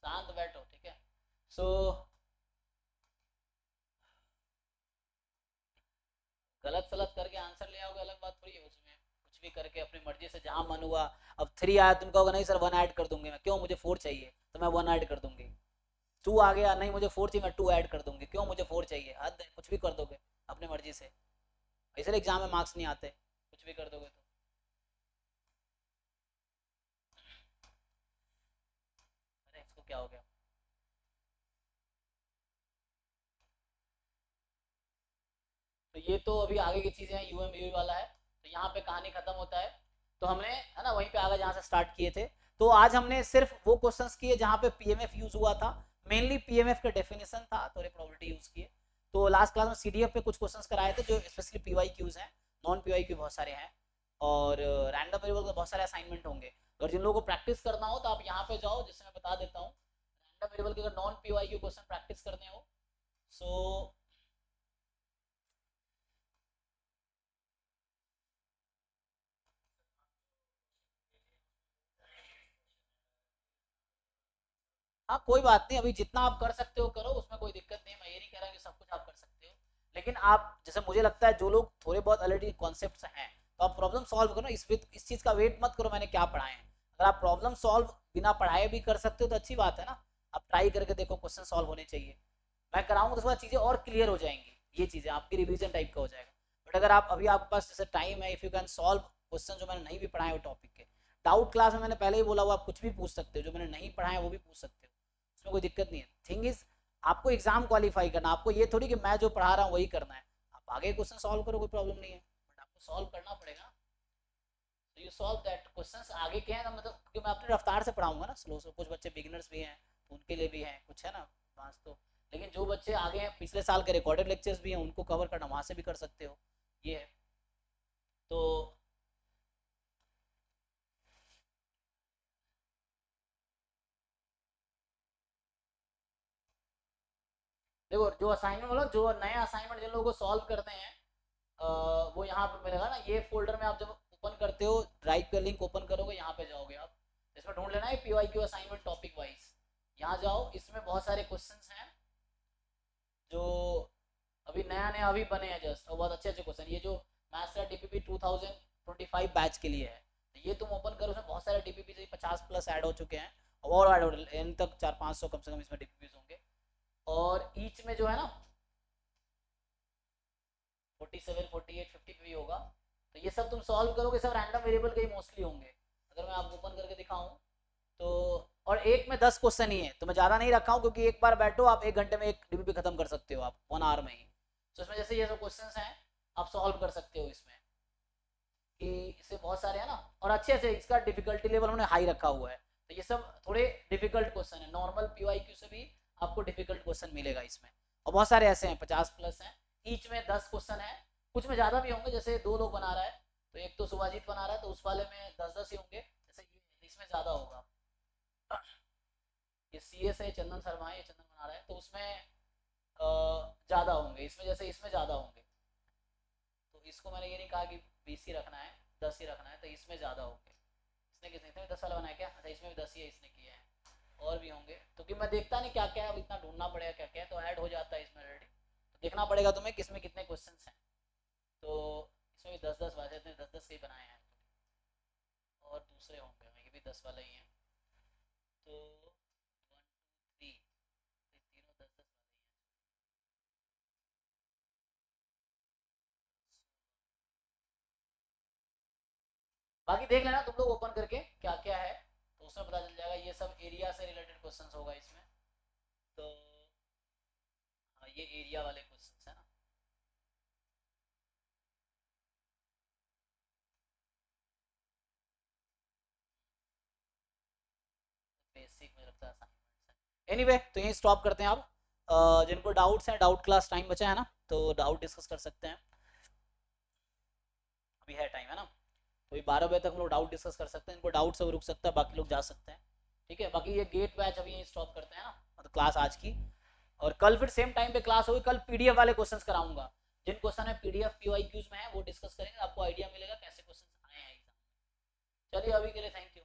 शांत बैठो, ठीक है। सो गलत सलत करके आंसर ले आओगे अलग बात थोड़ी है, उसमें कुछ भी करके अपनी मर्जी से जहां मन हुआ। अब 3 आया, तुम कहोगे नहीं सर 1 ऐड कर दूंगी मैं, क्यों, मुझे 4 चाहिए तो मैं 1 ऐड कर दूंगी। 2 आ गया, नहीं मुझे 4 चाहिए, मैं 2 ऐड कर दूंगी, क्यों, मुझे 4 चाहिए, हद है, कुछ भी कर दोगे अपनी मर्जी से। इसलिए एग्जाम में मार्क्स नहीं आते, कुछ भी कर दोगे तो। अरे इसको क्या हो गया। तो ये तो अभी आगे की चीजें हैं, यूएम यूवी वाला है। तो यहाँ पे कहानी खत्म होता है। तो हमने है ना वहीं पे आगे जहाँ से स्टार्ट किए थे। तो आज हमने सिर्फ वो क्वेश्चंस किए जहाँ पे पीएमएफ यूज हुआ था। मेनली पीएमएफ का डेफिनेशन था, थोड़े प्रोबेबिलिटी यूज किए। तो लास्ट क्लास में सीडीएफ पे कुछ क्वेश्चंस कराए थे जो स्पेशली पीवाई क्यूज हैं। नॉन पीवाई क्यू बहुत सारे हैं। और रैंडम वेरिएबल के बहुत सारे असाइनमेंट होंगे। अगर जिन लोगों को प्रैक्टिस करना हो तो आप यहाँ पे जाओ, जिससे मैं बता देता हूँ। रैंडम वेरिएबल के अगर non PY Q question practice करने हो, सो हाँ कोई बात नहीं, अभी जितना आप कर सकते हो करो, उसमें कोई दिक्कत नहीं है। मैं ये नहीं कह रहा कि सब कुछ आप कर सकते हो। लेकिन आप जैसे मुझे लगता है जो लोग थोड़े बहुत ऑलरेडी कॉन्सेप्ट्स हैं, तो आप प्रॉब्लम सॉल्व करो। इस चीज का वेट मत करो मैंने क्या पढ़ाए हैं। अगर आप प्रॉब्लम सॉल्व बिना पढ़ाए भी कर सकते हो तो अच्छी बात है ना। आप ट्राई करके देखो, क्वेश्चन सॉल्व होने चाहिए। मैं कराऊंगा तो उसके बाद चीजें और क्लियर हो जाएंगी, ये चीजें आपकी रिवीजन टाइप का हो जाएगा। बट अगर आप अभी आपके पास जैसे टाइम है, if you can solve question जो मैंने नहीं भी पढ़ाए वो टॉपिक के। डाउट क्लास में मैंने पहले ही बोला हुआ, आप कुछ भी पूछ सकते हो, जो मैंने नहीं पढ़ाया वो भी पूछ सकते हो, उसमें कोई दिक्कत नहीं है। थिंग इज आपको एग्जाम क्वालिफाई करना, आपको ये थोड़ी कि मैं जो पढ़ा रहा हूँ वही करना है। आप आगे क्वेश्चन सॉल्व करो, कोई प्रॉब्लम नहीं है, बट आपको सॉल्व करना पड़ेगा। तो यू सॉल्व दैट क्वेश्चंस आगे के हैं ना, मतलब क्योंकि मैं अपनी रफ्तार से पढ़ाऊंगा ना, स्लो से। कुछ बच्चे बिगिनर्स भी हैं तो उनके लिए भी हैं कुछ, है ना, पास तो। लेकिन जो बच्चे आगे हैं, पिछले साल के रिकॉर्डेड लेक्चर्स भी हैं, उनको कवर करना वहां से भी कर सकते हो। ये है। तो देखो, जो असाइनमेंट मतलब जो नए असाइनमेंट जिन लोगों को सॉल्व करते हैं, वो यहाँ पे मिलेगा ना, ये फोल्डर में आप जब ओपन करते हो, ड्राइव का लिंक ओपन करोगे, यहाँ पे जाओगे आप। इसमें ढूंढ लेना है PY Q assignment topic wise. यहाँ जाओ, इसमें बहुत सारे क्वेश्चंस हैं जो अभी नया नया अभी बने हैं जस्ट, और बहुत अच्छे अच्छे क्वेश्चन। ये जो मास्टर डीपीपी 2025 बैच के लिए है, तो ये तुम ओपन करो, उसमें बहुत सारे डीपीपी से 50+ ऐड हो चुके हैं। और ऐड हो एंड तक 400-500 कम से कम इसमें डीपीपी होंगे। और ईच में जो है ना 47, 48, 50 भी होगा। तो ये सब तुम सॉल्व करोगे, सब रैंडम वेरिएबल के ही मोस्टली होंगे। अगर मैं आपको ओपन करके दिखाऊं तो। और एक में 10 क्वेश्चन ही है, तो मैं ज़्यादा नहीं रखा हूँ, क्योंकि एक बार बैठो आप 1 घंटे में एक डीबीपी खत्म कर सकते हो आप 1 आवर में ही। तो इसमें जैसे ये सब क्वेश्चन हैं, आप सॉल्व कर सकते हो इसमें। कि इससे बहुत सारे है ना, और अच्छे अच्छे इसका डिफिकल्टी लेवल उन्होंने हाई रखा हुआ है। तो ये सब थोड़े डिफिकल्ट क्वेश्चन है, नॉर्मल पीवाईक्यू से भी आपको डिफिकल्ट क्वेश्चन मिलेगा इसमें। और बहुत सारे ऐसे हैं 50+ हैं। ईच में 10 क्वेश्चन है। कुछ में ज़्यादा भी होंगे, जैसे 2 लोग बना रहा है, तो एक तो सुभाजीत बना रहा है, तो उस वाले में 10-10 ही होंगे, जैसे इसमें ज़्यादा होगा। ये सी एस है, चंदन शर्मा है, ये चंदन बना रहा है, तो उसमें ज़्यादा होंगे, इसमें जैसे इसमें ज़्यादा होंगे। तो इसको मैंने ये नहीं कहा कि 20 ही रखना है, 10 ही रखना है, तो इसमें ज़्यादा होंगे। इसने कितने थे, 10 वाला बनाया क्या, अच्छा इसमें भी 10 ही है, इसने किए हैं। और भी होंगे, क्योंकि मैं देखता नहीं क्या क्या है, अब इतना ढूंढना पड़ेगा क्या क्या है, तो ऐड हो जाता है इसमें ऑलरेडी। तो देखना पड़ेगा तुम्हें किसमें कितने क्वेश्चन हैं। तो इसमें भी 10-10 वैसे इतने 10-10 के ही बनाए हैं। और दूसरे होंगे, ये भी 10 वाले ही हैं। तो 1 2 3, ये तीनों 10-10 वाले ही हैं। बाकी देख लेना तुम लोग ओपन करके क्या क्या है, तो उसमें पता चल जाएगा। ये सब एरिया से रिलेटेड क्वेश्चंस होगा इसमें। तो हाँ, ये एरिया वाले क्वेश्चंस है ना। बेसिक में लगता है असाइनमेंट्स है। एनीवे तो यहीं स्टॉप करते हैं आप। जिनको डाउट्स हैं, डाउट क्लास टाइम बचा है ना, तो डाउट डिस्कस कर सकते हैं। अभी है टाइम, है ना। तो ये 12 बजे तक हम लोग डाउट डिस्कस कर सकते हैं, इनको डाउट से रुक सकता है, बाकी लोग जा सकते हैं, ठीक है। बाकी ये गेट बैच अभी यहीं स्टॉप करते हैं ना, मतलब क्लास आज की। और कल फिर सेम टाइम पे क्लास होगी। कल पीडीएफ वाले क्वेश्चंस कराऊंगा, जिन क्वेश्चन में पीडीएफ पीवाईक्यूज में है वो डिस्कस करेंगे, आपको आइडिया मिलेगा कैसे क्वेश्चंस आए हैं एग्जाम में। चलिए अभी के लिए थैंक यू।